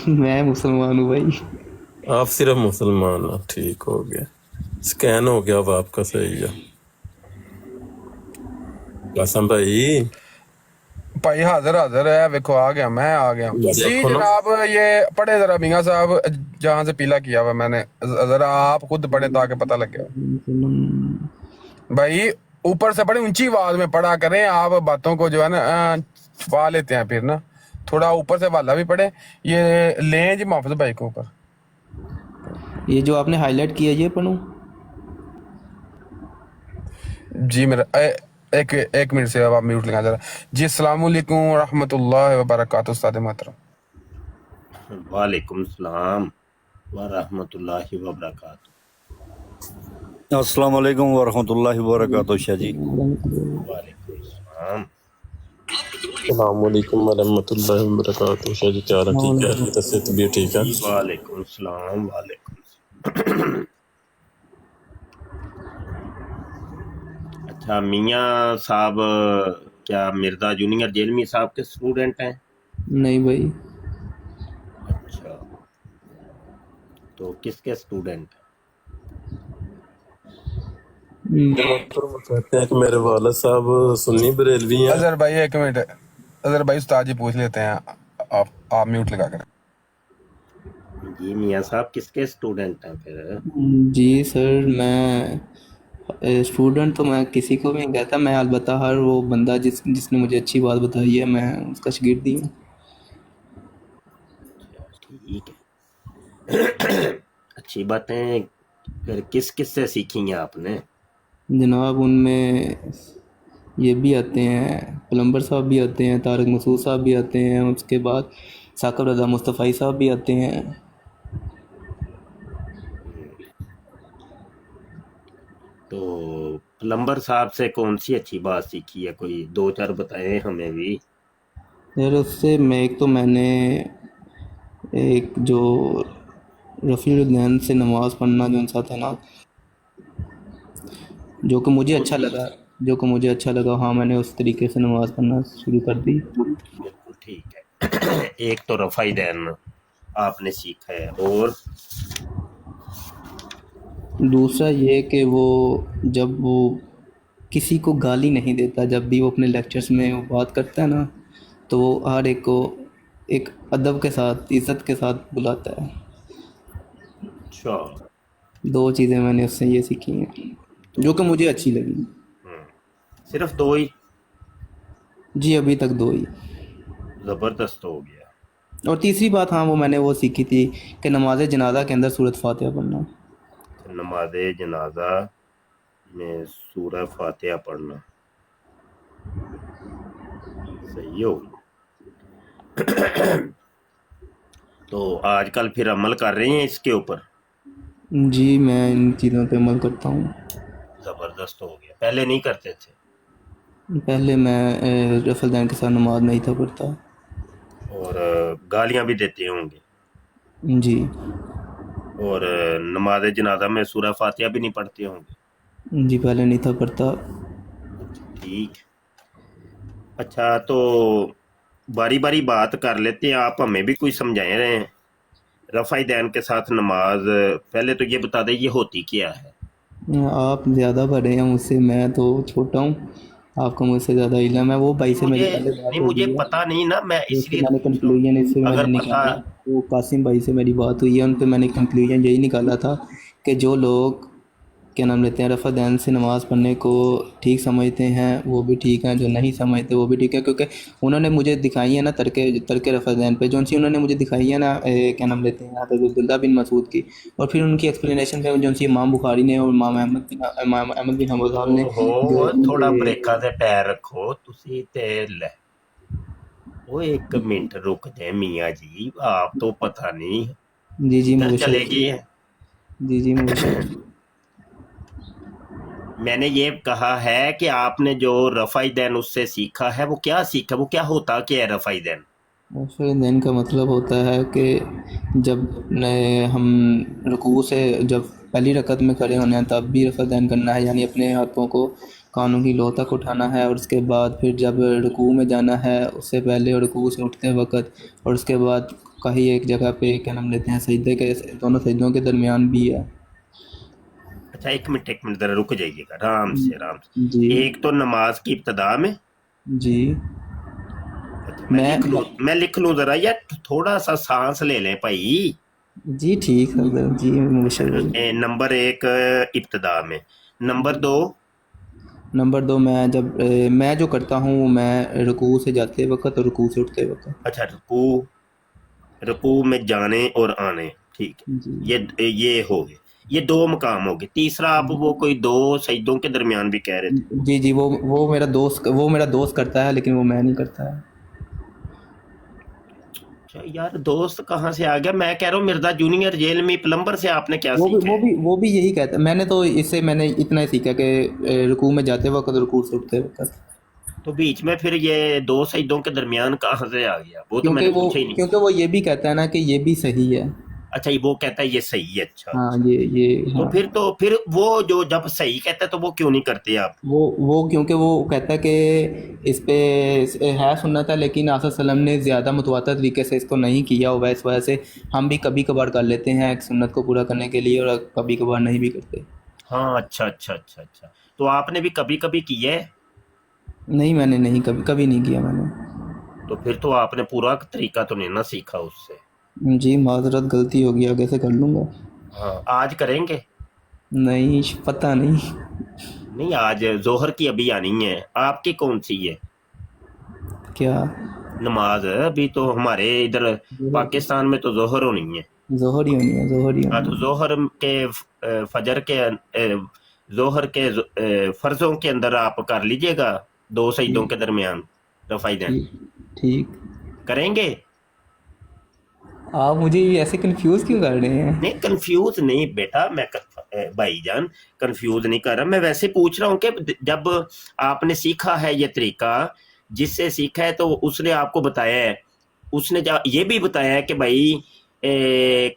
میں مسلمان ہوں بھائی. آپ صرف مسلمان ہو، ٹھیک ہو گیا، سکین ہو گیا اب آپ کا. صحیح ہے قاسم بھائی. بھائی حاضر ہے، ویکھو آ گیا، میں آ گیا جی دیکھو نا، جناب. یہ پڑھے ذرا میاں صاحب جہاں سے پیلا کیا ہوا میں نے، ذرا آپ خود پڑھے تاکہ پتہ لگے. بھائی اوپر سے بڑی اونچی آواز میں پڑھا کریں، آپ باتوں کو جو ہے نا چھپا لیتے ہیں پھر نا. تھوڑا اوپر سے والا بھی پڑھے. یہ لیں جی محفوظ بھائی کو اوپر. یہ جو آپ نے ہائی لائٹ کیا یہ پڑھوں؟ جی میرا ایک منٹ سے اب آپ میوٹ لگا ذرا. جی السلام علیکم ورحمۃ اللہ وبرکاتہ استاد محترم. وعلیکم السلام ورحمۃ اللہ وبرکاتہ. السلام علیکم ورحمۃ اللہ وبرکاتہ شاہ جی. وعلیکم السلام. السلام علیکم ورحمۃ اللہ وبرکاتہ. شاہ جی کیا حال ہے؟ ٹھیک ہے؟ سے طبیعت ٹھیک ہے؟ جی وعلیکم السلام. وعلیکم السلام. اچھا میاں صاحب کیا مرزا جونیئر جیلمی صاحب کے اسٹوڈنٹ ہیں؟ نہیں بھائی. اچھا تو کس کے اسٹوڈنٹ ہیں؟ محترم کہتے ہیں کہ میرے والد صاحب سنی بریلوی ہیں. اظہر بھائی ایک منٹ. اظہر بھائی استاد جی پوچھ لیتے ہیں، آپ میوٹ لگا کر. جی میاں صاحب کس کے اسٹوڈنٹ ہیں پھر؟ جی سر، میں اسٹوڈنٹ تو میں کسی کو بھی نہیں کہتا، میں البتہ ہر وہ بندہ جس نے مجھے اچھی بات بتائی ہے میں اس کا شاگرد ہی ہوں. ٹھیک ہے، اچھی باتیں. پھر کس سے سیکھی ہیں آپ نے؟ جناب ان میں یہ بھی آتے ہیں، پلمبر صاحب بھی آتے ہیں، طارق مسعود صاحب بھی آتے ہیں، اس کے بعد ثاقب رضا مصطفی صاحب بھی آتے ہیں. تو پلمبر صاحب سے کون سی اچھی بات سیکھی ہے؟ کوئی دو چار بتائیں ہمیں بھی. پھر اس سے میں نے ایک جو رفیع الدین سے نماز پڑھنا جو سا تھا نا، جو کہ مجھے اچھا لگا، ہاں میں نے اس طریقے سے نماز پڑھنا شروع کر دی. بالکل ٹھیک ہے. ایک تو رفع دین آپ نے سیکھا ہے، اور دوسرا یہ کہ وہ جب وہ کسی کو گالی نہیں دیتا، جب بھی وہ اپنے لیکچرز میں وہ بات کرتا ہے نا تو وہ ہر ایک کو ایک ادب کے ساتھ، عزت کے ساتھ بلاتا ہے. اچھا دو چیزیں میں نے اس سے یہ سیکھی ہیں جو کہ مجھے اچھی لگی. صرف دو ہی؟ جی ابھی تک دو ہی. زبردست ہو گیا. اور تیسری بات ہاں میں نے وہ سیکھی تھی کہ نماز جنازہ کے اندر سورۃ فاتحہ پڑھنا. نماز جنازہ میں سورہ فاتحہ پڑھنا صحیح ہو گیا. تو آج کل پھر عمل کر رہے ہیں اس کے اوپر؟ جی میں ان چیزوں پہ عمل کرتا ہوں. زبردست ہو گیا. پہلے نہیں کرتے تھے؟ پہلے میں رفع الدین کے ساتھ نماز نہیں تھا پڑھتا. اور گالیاں بھی دیتے ہوں گے؟ جی. اور نماز جنازہ میں سورہ فاتحہ بھی نہیں پڑھتے ہوں گے؟ جی پہلے نہیں تھا پڑھتا. ٹھیک. اچھا تو باری باری بات کر لیتے ہیں، آپ ہمیں بھی کوئی سمجھائیں رہے ہیں. رفع دین کے ساتھ نماز، پہلے تو یہ بتا دیں یہ ہوتی کیا ہے؟ آپ زیادہ بڑے ہیں مجھ سے، میں تو چھوٹا ہوں، آپ کو مجھ سے زیادہ علم ہے. وہ بھائی سے میری پہلے بات ہو مجھے گئی ہے، پتا نہیں نا، میں تو اس اس سے لیے میں نے پوچھ رہا ہوں. کنکلوژن اس سے میں اگر نے پتا، نکالا. وہ قاسم بھائی سے میری بات ہوئی ہے، ان پہ میں نے کنکلوژن یہی نکالا تھا کہ جو لوگ کیا نام لیتے ہیں رفع دین سے نماز پڑھنے کو ٹھیک سمجھتے ہیں وہ بھی ٹھیک ہیں، جو نہیں سمجھتے وہ بھی ٹھیک ہے. کیونکہ انہوں نے مجھے دکھائی ہے نا ترک رفع دین پہ جو انہوں نے مجھے دکھائی ہے نا کیا نام لیتے ہیں حضرت عبداللہ بن مسعود کی، اور پھر ان کی ایکسپلینیشن پہ جو امام بخاری نے اور امام احمد بن حنبل صاحب نے جو تھوڑا بریکا دے پیر رکھو تسی تے لے. وہ ایک منٹ رک جائیں میاں جی، آپ تو پتہ نہیں جی کدھر چلے مبشر گی ہیں. جی مبشر. میں نے یہ کہا ہے کہ آپ نے جو رفع دین اس سے سیکھا ہے وہ کیا سیکھا، وہ کیا ہوتا کہ ہے رفع دین؟ رفع دین کا مطلب ہوتا ہے کہ جب ہم رکوع سے جب پہلی رکعت میں کھڑے ہونے ہیں تب بھی رفع دین کرنا ہے، یعنی اپنے ہاتھوں کو کانوں کی لو تک اٹھانا ہے، اور اس کے بعد پھر جب رکوع میں جانا ہے اس سے پہلے رکوع سے اٹھتے وقت، اور اس کے بعد कहीं एक जगह पे क्या नाम लेते हैं सजदे के दोनों सजदों के दरमियान भी है। अच्छा एक मिनट जरा रुक जाइएगा, आराम से आराम से। जी एक तो नमाज की इब्तदा में, जी अच्छा मैं लिख लूं जरा, या थोड़ा सा सांस ले लें भाई। जी ठीक है सर, जी मुशक्किल। नंबर एक इब्तदा में। नंबर दो, नंबर 2 मैं जो करता हूँ मैं रुकू से जाते वक्त और रुकू से उठते वक्त। अच्छा रुकू में जाने और आने, ठीक है, जी ये हो गए, ये दो मकाम हो गए। तीसरा आप वो कोई दो सजदों के दरमियान भी कह रहे थे। जी जी वो मेरा दोस्त करता है लेकिन वो मैं नहीं करता है। अच्छा यार, दोस्त कहाँ से आ गया? मैं कह रहा हूँ मिर्जा जूनियर जेल में प्लम्बर से आपने क्या सीखा है? वो भी यही कहता है। मैंने इतना ही सीखा कि रुकू में जाते वक्त और रुकू से उठते वक्त। तो बीच में फिर ये दो सजदों के दरमियान कहाँ से आ गया? वो तो मैंने पूछा ही नहीं। क्योंकि वो ये भी कहता है ना कि ये भी सही है। अच्छा वो कहता है ये सही है, अच्छा हाँ अच्छा। ये हाँ। तो फिर वो जो जब सही कहता है तो वो क्यों नहीं करते आप? वो क्योंकि वो कहता है कि इस पे है सुन्नत है, लेकिन आसद सल्लम ने ज़्यादा मुतवातर तरीके से इसको नहीं किया हुआ है, इस वजह से हम भी कभी कभार कर लेते हैं एक सुन्नत को पूरा करने के लिए, और कभी कभार नहीं भी करते। हाँ अच्छा अच्छा अच्छा अच्छा, तो आपने भी कभी कभी किया है? नहीं मैंने नहीं कभी नहीं किया मैंने। तो फिर तो आपने पूरा तरीका तो नहीं ना सीखा उससे। जी माजरत, गलती होगी, आगे से कर लूँगा। हाँ आज करेंगे? नहीं पता नहीं। नहीं आज जोहर की अभी आनी है। आपकी कौन सी है क्या? नमाज? अभी तो हमारे इधर पाकिस्तान में तो जोहर होनी है। जोहर ही होनी है, जोहर ही हाँ होनी तो जोहर के फजर के जोहर के फर्जों के अंदर आप कर लीजिएगा दो सजदों के दरमियान रफाई है। दैन ठीक करेंगे। आप मुझे ऐसे कंफ्यूज क्यों कर रहे हैं? नहीं कंफ्यूज नहीं बेटा, मैं भाईजान कंफ्यूज नहीं कर रहा, मैं वैसे पूछ रहा हूँ कि जब आपने सीखा है ये तरीका, जिससे सीखा है तो उसने आपको बताया है, उसने ये भी बताया है कि भाई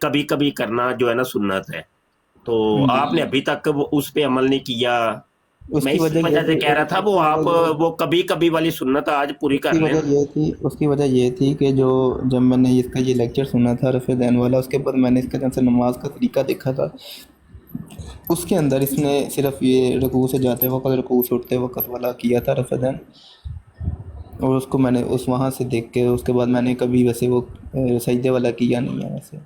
कभी कभी करना जो है ना सुन्नत है, तो आपने अभी तक उस पे अमल नहीं किया। मैं इसी वजह से कह रहा था वो आप वो कभी कभी वाली सुन्नत आज पूरी कर लें। उसकी वजह ये थी कि जब मैंने इसका ये लेक्चर सुना था रफ़े दैन वाला, उसके बाद मैंने इसके तरफ से नमाज का तरीका देखा था, उसके अंदर इसने सिर्फ ये रुकू से जाते वक्त रुकू से उठते वक्त वाला किया था रफ़े दैन, और उसको मैंने वहाँ से देख के उसके बाद मैंने कभी वैसे वो सजदे वाला किया नहीं है वैसे।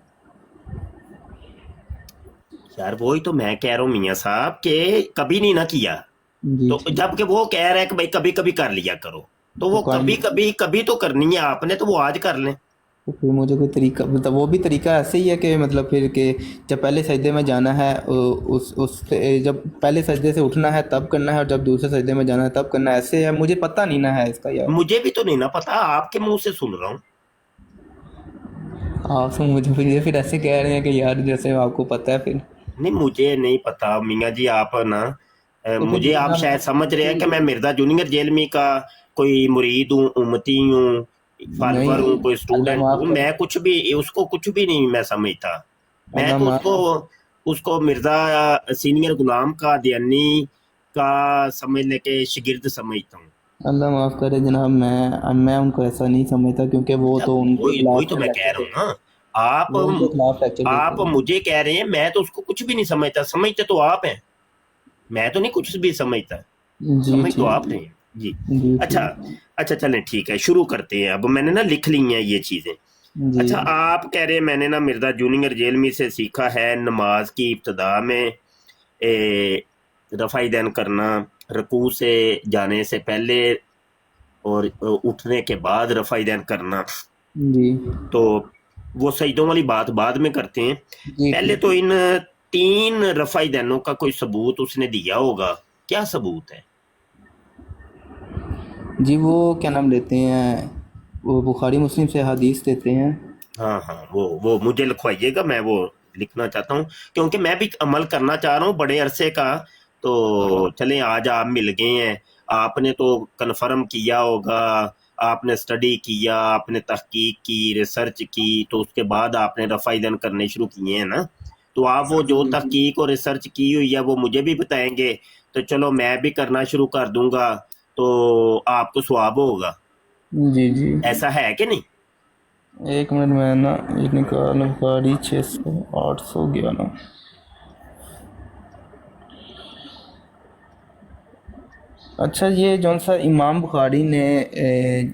यार वही तो मैं कह रहा हूँ मियाँ साहब के कभी नहीं ना किया, तो जबकि वो कह रहा है कि भाई कभी कभी कर लिया करो, तो वो कभी तो करनी है आपने, तो वो आज कर लें। तो फिर मुझे कोई तरीका, मतलब वो भी तरीका ऐसे ही है कि मतलब फिर कि जब पहले सजदे में जाना है जब पहले सजदे से उठना है तब करना है, और जब दूसरे सजदे में जाना है तब करना है, ऐसे है। मुझे पता नहीं ना है इसका यार। मुझे भी तो नहीं ना पता, आपके मुंह से सुन रहा हूँ। आप मुझे फिर ऐसे कह रहे हैं कि यार जैसे आपको पता है फिर। नहीं मुझे नहीं पता मियाँ जी, आप ना मुझे आप शायद समझ रहे हैं कि मैं मिर्जा जूनियर जेलमी का कोई मुरीद हूँ, उम्मती हूँ, फॉलोअर हूँ, कोई स्टूडेंट हूँ। मैं कुछ भी उसको कुछ भी नहीं मैं समझता। मैं तो उसको मिर्जा सीनियर गुलाम का दियानी का समझ लेके शिगिर्द समझता हूँ। अल्लाह माफ़ करे जनाब, मैं उनको ऐसा नहीं समझता, क्योंकि वो तो वही तो मैं कह रहा हूँ ना, आप मुझे कह रहे हैं, मैं तो उसको कुछ भी नहीं समझता। समझते तो आप हैं, मैं तो नहीं कुछ भी समझता, समझ तो आप नहीं जी। अच्छा चलें ठीक है, शुरू करते हैं। अब मैंने ना लिख ली हैं ये चीजें। अच्छा आप कह रहे हैं मैंने ना मिर्जा जूनियर जेलमी से सीखा है नमाज की इब्तदा में रफ़ाई दैन करना, रुकू से जाने से पहले और उठने के बाद रफ़ाई दैन करना जी। तो वो सजदों वाली बात बाद में करते हैं। पहले तो इन 3 रफ़ाई दैनों का कोई सबूत उसने दिया होगा, क्या सबूत है जी? वो क्या नाम लेते हैं, वो बुखारी मुस्लिम से हदीस देते हैं। हाँ वो मुझे लिखवाइएगा, मैं वो लिखना चाहता हूँ, क्योंकि मैं भी अमल करना चाह रहा हूँ बड़े अरसे का। तो चलें आज आप मिल गए हैं, आपने तो कन्फर्म किया होगा, आपने स्टडी किया, आपने तहकीक की, रिसर्च की, तो उसके बाद आपने रफ़ाई दैन करने शुरू किए हैं ना। तो आप वो जो तहकीक और रिसर्च की हुई है वो मुझे भी बताएंगे, तो चलो मैं भी करना शुरू कर दूंगा, तो आपको सवाब होगा। जी ऐसा है कि नहीं? ایک منٹ میں نا یہ نکال بخاری 600 811 اچھا یہ جون سا امام بخاری نے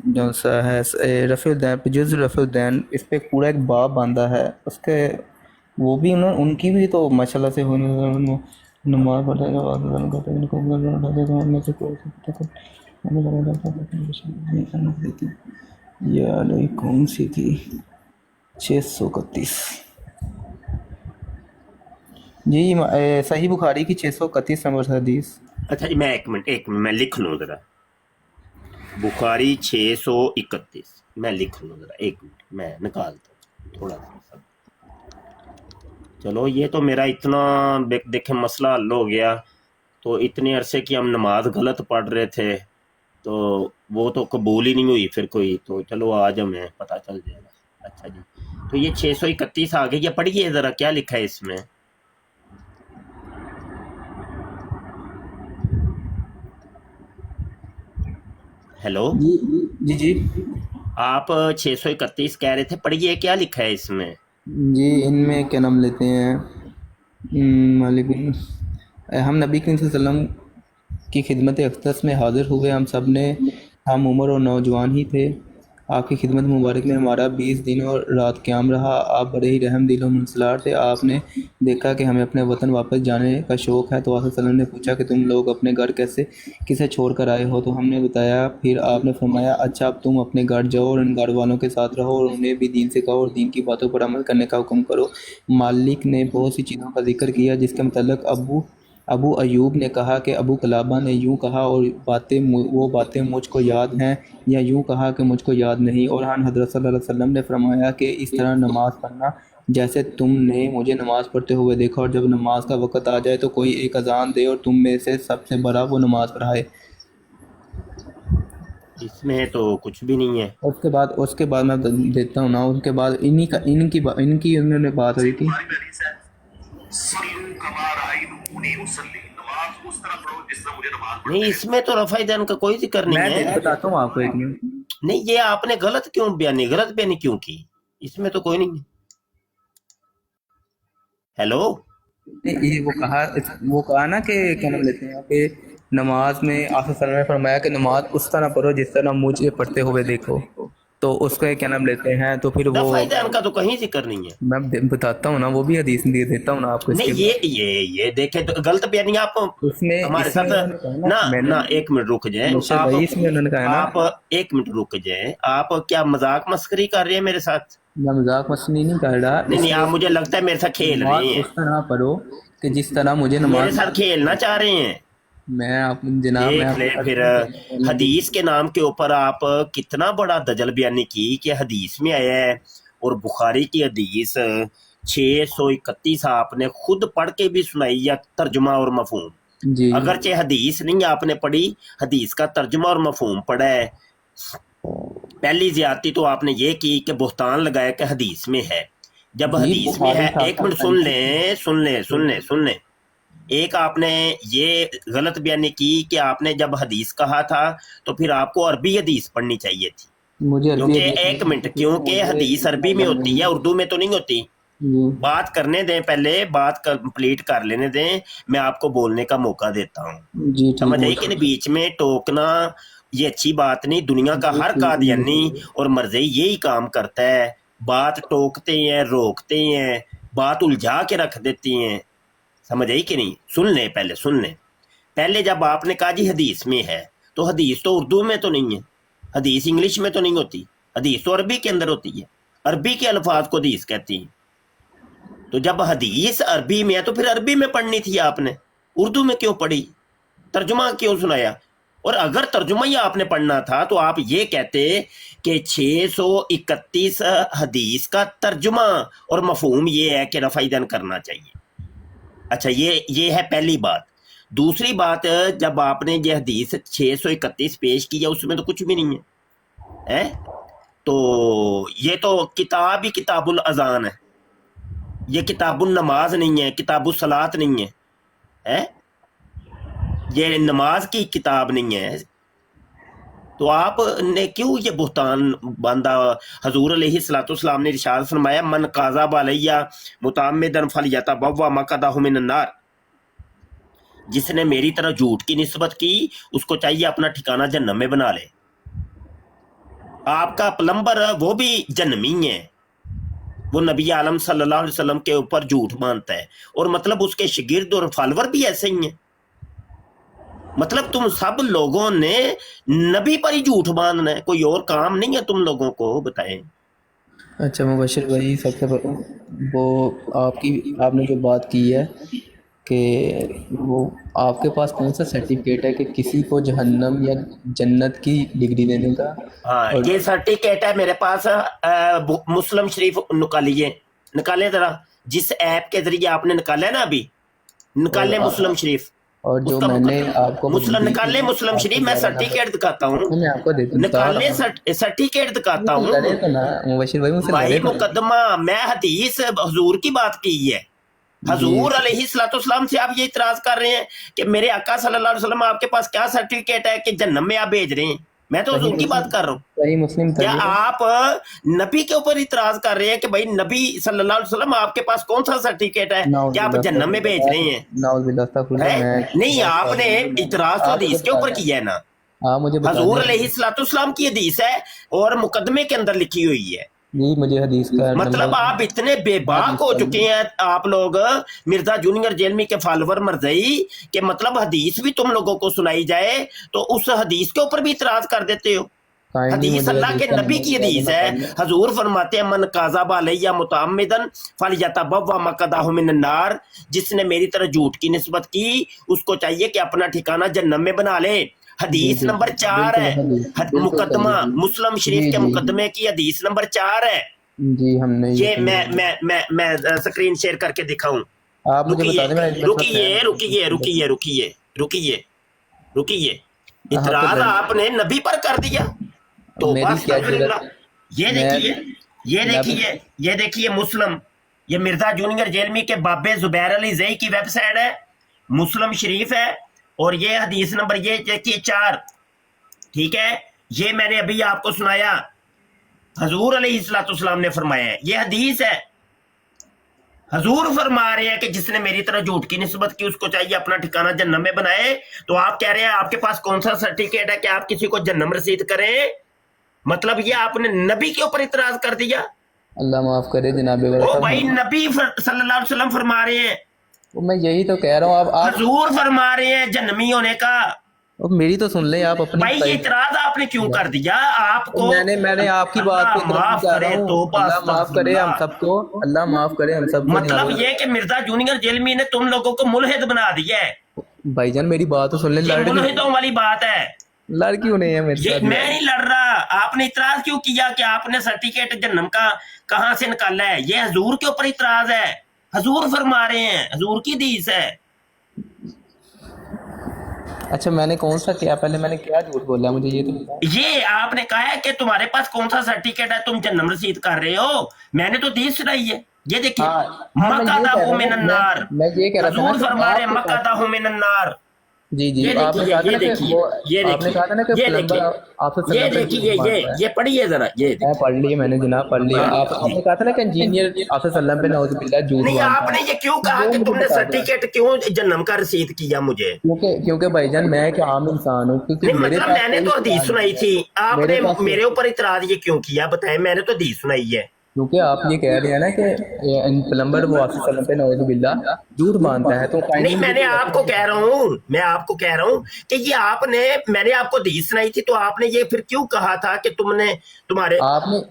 جون سا ہے رفع الدین پہ جز رفع الدین اس پہ پورا ایک باب باندھا ہے اس کے وہ بھی ان کی بھی تو ماشاء اللہ سے ہونے نماز پڑھتے یہ کون سی تھی 631 جی صحیح بخاری کی 631 نمبر حدیث اچھا جی، میں ایک منٹ میں لکھ لوں ذرا، بخاری 631، میں لکھ لوں ذرا، ایک منٹ میں نکالتا ہوں تھوڑا سا۔ چلو یہ تو میرا اتنا دیکھیں مسئلہ حل ہو گیا، تو اتنے عرصے کی ہم نماز غلط پڑھ رہے تھے تو وہ تو قبول ہی نہیں ہوئی پھر کوئی، تو چلو آج ہمیں پتہ چل جائے گا۔ اچھا جی، تو یہ 631 آگے یہ پڑھیے ذرا، کیا لکھا ہے اس میں؟ ہیلو جی جی آپ 631 کہہ رہے تھے، پڑھیے کیا لکھا ہے اس میں؟ جی ان میں کیا نام لیتے ہیں مالک ہم نبی کریم صلی اللہ علیہ وسلم کی خدمت اقدس میں حاضر ہوئے، ہم سب نے ہم عمر اور نوجوان ہی تھے۔ آپ کی خدمت مبارک میں ہمارا 20 دن اور رات قیام رہا۔ آپ بڑے ہی رحم دل و منصلار تھے۔ آپ نے دیکھا کہ ہمیں اپنے وطن واپس جانے کا شوق ہے تو آپ صلی اللہ علیہ وسلم نے پوچھا کہ تم لوگ اپنے گھر کسے چھوڑ کر آئے ہو؟ تو ہم نے بتایا، پھر آپ نے فرمایا اچھا اب تم اپنے گھر جاؤ اور ان گھر والوں کے ساتھ رہو اور انہیں بھی دین سکھاؤ اور دین کی باتوں پر عمل کرنے کا حکم کرو۔ مالک نے بہت سی چیزوں کا ذکر کیا جس کے متعلق ابو ایوب نے کہا کہ ابو قلابہ نے یوں کہا اور وہ باتیں مجھ کو یاد ہیں، یا یوں کہا کہ مجھ کو یاد نہیں۔ اور ہاں حضرت صلی اللہ علیہ وسلم نے فرمایا کہ اس طرح نماز پڑھنا جیسے تم نے مجھے نماز پڑھتے ہوئے دیکھا، اور جب نماز کا وقت آ جائے تو کوئی ایک اذان دے اور تم میں سے سب سے بڑا وہ نماز پڑھائے۔ اس میں تو کچھ بھی نہیں ہے۔ اس کے بعد میں دیتا ہوں نا، اس کے بعد ان کی انہوں نے بات ہوئی تھی۔ نہیں اس میں تو رفع دین کا کوئی ذکر نہیں میں ہے۔ بتاتا ہوں آپ کو ایک منٹ۔ نہیں یہ آپ نے غلط بیانی کیوں کی؟ اس میں تو کوئی نہیں ہے۔ ہیلو یہ وہ کہا نا کہ کیا نام لیتے ہیں کہ نماز میں آپ صلی اللہ علیہ وسلم نے فرمایا کہ نماز اس طرح پڑھو جس طرح مجھے پڑھتے ہوئے دیکھو، تو اس کا کیا نام لیتے ہیں تو پھر وہ رفع دین کا تو کہیں ذکر نہیں ہے۔ میں بتاتا ہوں نا، وہ بھی حدیث دے دیتا ہوں نا آپ کو۔ نہیں یہ دیکھیں تو غلط بیانی آپ اس میں ہمارے ساتھ نہ ایک منٹ رک جائیں آپ ایک منٹ رک جائیں۔ آپ کیا مذاق مسخری کر رہے ہیں میرے ساتھ؟ میں مذاق مستی نہیں کر رہا۔ نہیں آپ مجھے لگتا ہے میرے ساتھ کھیل رہے ہیں، اس طرح پڑھو کہ جس طرح مجھے میرے نماز ساتھ کھیلنا چاہ رہے ہیں۔ میں جناب دیکھ لیں پھر حدیث کے نام کے اوپر آپ کتنا بڑا دجل بیانی کی کہ حدیث میں آیا ہے، اور بخاری کی حدیث 631 آپ نے خود پڑھ کے بھی سنائی یا ترجمہ اور مفہوم، جی اگرچہ حدیث نہیں آپ نے پڑھی، حدیث کا ترجمہ اور مفہوم پڑھا ہے۔ پہلی زیادتی تو آپ نے یہ کی کہ بہتان لگایا کہ حدیث میں ہے، جب حدیث میں ہے۔ ایک منٹ سن لیں ایک آپ نے یہ غلط بیانی کی کہ آپ نے جب حدیث کہا تھا تو پھر آپ کو عربی حدیث پڑھنی چاہیے تھی، کیونکہ ایک منٹ کیونکہ حدیث عربی میں ہوتی ہے، اردو میں تو نہیں ہوتی۔ بات کرنے دیں، پہلے بات کمپلیٹ کر لینے دیں، میں آپ کو بولنے کا موقع دیتا ہوں۔ سمجھ آئی کہ نہیں؟ بیچ میں ٹوکنا یہ اچھی بات نہیں۔ دنیا کا ہر قادیانی اور مرزئی یہی کام کرتا ہے، بات ٹوکتے ہیں، روکتے ہیں، بات الجھا کے رکھ دیتی ہیں۔ سمجھ آئی کہ نہیں؟ سن لیں پہلے جب آپ نے کہا جی حدیث میں ہے، تو حدیث تو اردو میں تو نہیں ہے، حدیث انگلش میں تو نہیں ہوتی، حدیث تو عربی کے اندر ہوتی ہے، عربی کے الفاظ کو حدیث کہتی ہیں۔ تو جب حدیث عربی میں ہے تو پھر عربی میں پڑھنی تھی آپ نے، اردو میں کیوں پڑھی؟ ترجمہ کیوں سنایا؟ اور اگر ترجمہ ہی آپ نے پڑھنا تھا تو آپ یہ کہتے کہ 631 حدیث کا ترجمہ اور مفہوم یہ ہے کہ رفع دین کرنا چاہیے۔ اچھا یہ ہے پہلی بات۔ دوسری بات، جب آپ نے یہ حدیث 631 پیش کی ہے اس میں تو کچھ بھی نہیں ہے، تو یہ تو کتاب ہی کتاب الاذان ہے، یہ کتاب النماز نہیں ہے، کتاب الصلاۃ نہیں ہے، یہ نماز کی کتاب نہیں ہے۔ تو آپ نے کیوں یہ بہتان باندھا؟ حضور علیہ السلام نے ارشاد فرمایا من کاذب علیہ متعمدا فلیتبوأ مقعدہ من النار، جس نے میری طرح جھوٹ کی نسبت کی اس کو چاہیے اپنا ٹھکانہ جہنم میں بنا لے۔ آپ کا پلمبر وہ بھی جہنمی ہے، وہ نبی عالم صلی اللہ علیہ وسلم کے اوپر جھوٹ مانتا ہے، اور مطلب اس کے شاگرد اور فالور بھی ایسے ہی ہیں۔ مطلب تم سب لوگوں نے نبی پر ہی جھوٹ باندھنا ہے، کوئی اور کام نہیں ہے تم لوگوں کو، بتائیں۔ اچھا مبشر بھائی، سب سے وہ آپ نے جو بات کی ہے کہ وہ آپ کے پاس کون سا سرٹیفکیٹ ہے کہ کسی کو جہنم یا جنت کی ڈگری دینے کا؟ ہاں یہ سرٹیفکیٹ ہے میرے پاس، مسلم شریف نکالیں ذرا، جس ایپ کے ذریعے آپ نے نکالا ہے نا ابھی، نکالیں مسلم شریف، اور جو میں نے آپ کو مسلم نکالیں مسلم شریف، میں سرٹیفکیٹ دکھاتا ہوں، میں آپ کو دیتا ہوں، نکالیں سرٹیفکیٹ دکھاتا ہوں لڑے تو نا مبشر بھائی مجھ سے بھائی، لڑے تو نا۔ مقدمہ میں حدیث حضور کی بات کی ہے، حضور علیہ السلام سے آپ یہ اعتراض کر رہے ہیں کہ میرے آقا صلی اللہ علیہ وسلم آپ کے پاس کیا سرٹیفکیٹ ہے کہ جہنم میں آپ بھیج رہے ہیں؟ میں تو حضور کی بات کر رہا ہوں۔ صحیح مسلم کیا آپ نبی کے اوپر اعتراض کر رہے ہیں کہ بھائی نبی صلی اللہ علیہ وسلم آپ کے پاس کون سا سرٹیفکیٹ ہے کہ آپ جہنم میں بھیج رہے ہیں؟ نعوذ باللہ، استغفر اللہ۔ میں نہیں، آپ نے اعتراض تو حدیث کے اوپر کیا ہے نا، آپ مجھے بتا حضور دیں۔ علیہ السلام کی حدیث ہے اور مقدمے کے اندر لکھی ہوئی ہے۔ جی مجھے حدیث کا مطلب آپ اتنے بے باک ہو چکے ہیں آپ لوگ، مرزا جونیئر جیلمی کے فالوور مرزائی، کہ مطلب حدیث بھی تم لوگوں کو سنائی جائے تو اس حدیث کے اوپر بھی اعتراض کر دیتے ہو۔ حدیث اللہ کے نبی کی حدیث ہے، حضور فرماتے ہیں من کاذب علیہ متعمدا فلیتبوأ مقعدہ من النار، جس نے میری طرح جھوٹ کی نسبت کی اس کو چاہیے کہ اپنا ٹھکانہ جہنم میں بنا لے۔ حدیث نمبر 4 ہے، مقدمہ مسلم شریف کے مقدمے کی حدیث نمبر 4 ہے۔ جی ہم نے یہ میں سکرین شیئر کر کے دکھاؤں۔ آپ مجھے بتا دیں۔ رکیے، اعتراض آپ نے نبی پر کر دیا تو بس یہ دیکھیے مسلم، یہ مرزا جونیئر جیلمی کے بابے زبیر علی زئی کی ویب سائٹ ہے، مسلم شریف ہے، اور یہ حدیث نمبر یہ دیکھیے 4، ٹھیک ہے؟ یہ میں نے ابھی آپ کو سنایا، حضور علیہ السلام نے فرمایا ہے، یہ حدیث ہے، حضور فرما رہے ہیں کہ جس نے میری طرح جھوٹ کی نسبت کی اس کو چاہیے اپنا ٹھکانہ جہنم میں بنائے۔ تو آپ کہہ رہے ہیں آپ کے پاس کون سا سرٹیفکیٹ ہے کہ آپ کسی کو جہنم رسید کریں؟ مطلب یہ آپ نے نبی کے اوپر اعتراض کر دیا۔ اللہ معاف کرے جناب، او بھائی نبی صلی اللہ علیہ وسلم فرما رہے ہیں، میں یہی تو کہہ رہا ہوں۔ آپ حضور فرما رہے ہیں جہنمی ہونے کا۔ میری تو سن لیں آپ اپنی۔ بھائی یہ اعتراض آپ نے کیوں کر دیا؟ آپ کو میں نے آپ کی بات کو معاف کرے تو اللہ معاف کرے ہم سب کو، اللہ معاف کرے ہم سب کو۔ مطلب یہ کہ مرزا جونیئر جیلمی نے تم لوگوں کو ملحد بنا دیا ہے۔ بھائی جان میری بات تو سن لیں۔ یہ ملحدوں والی بات ہے، لڑ کیوں نہیں ہے میرے ساتھ؟ میں نہیں لڑ رہا، آپ نے اعتراض کیوں کیا کہ آپ نے سرٹیفکیٹ جہنم کا کہاں سے نکالا ہے؟ یہ حضور کے اوپر اعتراض ہے، حضور فرما رہے ہیں، حضور کی حدیث ہے۔ اچھا میں نے کون سا کیا؟ پہلے میں نے کیا جھوٹ بولا مجھے یہ تو بتاؤ۔ یہ آپ نے کہا ہے کہ تمہارے پاس کون سا سرٹیفکیٹ ہے تم جہنم رسید کر رہے ہو، میں نے تو حدیث سنائی ہے، یہ دیکھیے مقعدہ من النار، میں یہ کہہ رہا تھا حضور فرما رہے ہیں مقعدہ من النار۔ جی آپ نے کہا تھا نا کہ یہ پڑھیے ذرا، یہ پڑھ لیے میں نے جناب، پڑھ لیا۔ آپ نے کہا تھا نا کہ انجینئر آپ وسلم پہ نعوذ باللہ جھوٹ نہیں، آپ نے یہ کیوں کہا کہ تم نے سرٹیفکیٹ کیوں جہنم کا رسید کیا مجھے؟ کیونکہ بھائی جان میں ایک عام انسان ہوں، کیونکہ مطلب میں نے تو حدیث سنائی تھی، آپ نے میرے اوپر اعتراض یہ کیوں کیا بتائیں؟ میں نے تو حدیث سنائی ہے۔ کیونکہ آپ یہ کہہ رہے ہیں نا کہ پلمبر وہ آپ وسلم پہ نعوذ باللہ جھوٹ مانتا ہے، تو نہیں، میں نے آپ کو کہہ رہا ہوں کہ یہ میں نے آپ کو حدیث سنائی تھی، تو آپ نے یہ پھر کیوں کہا تھا کہ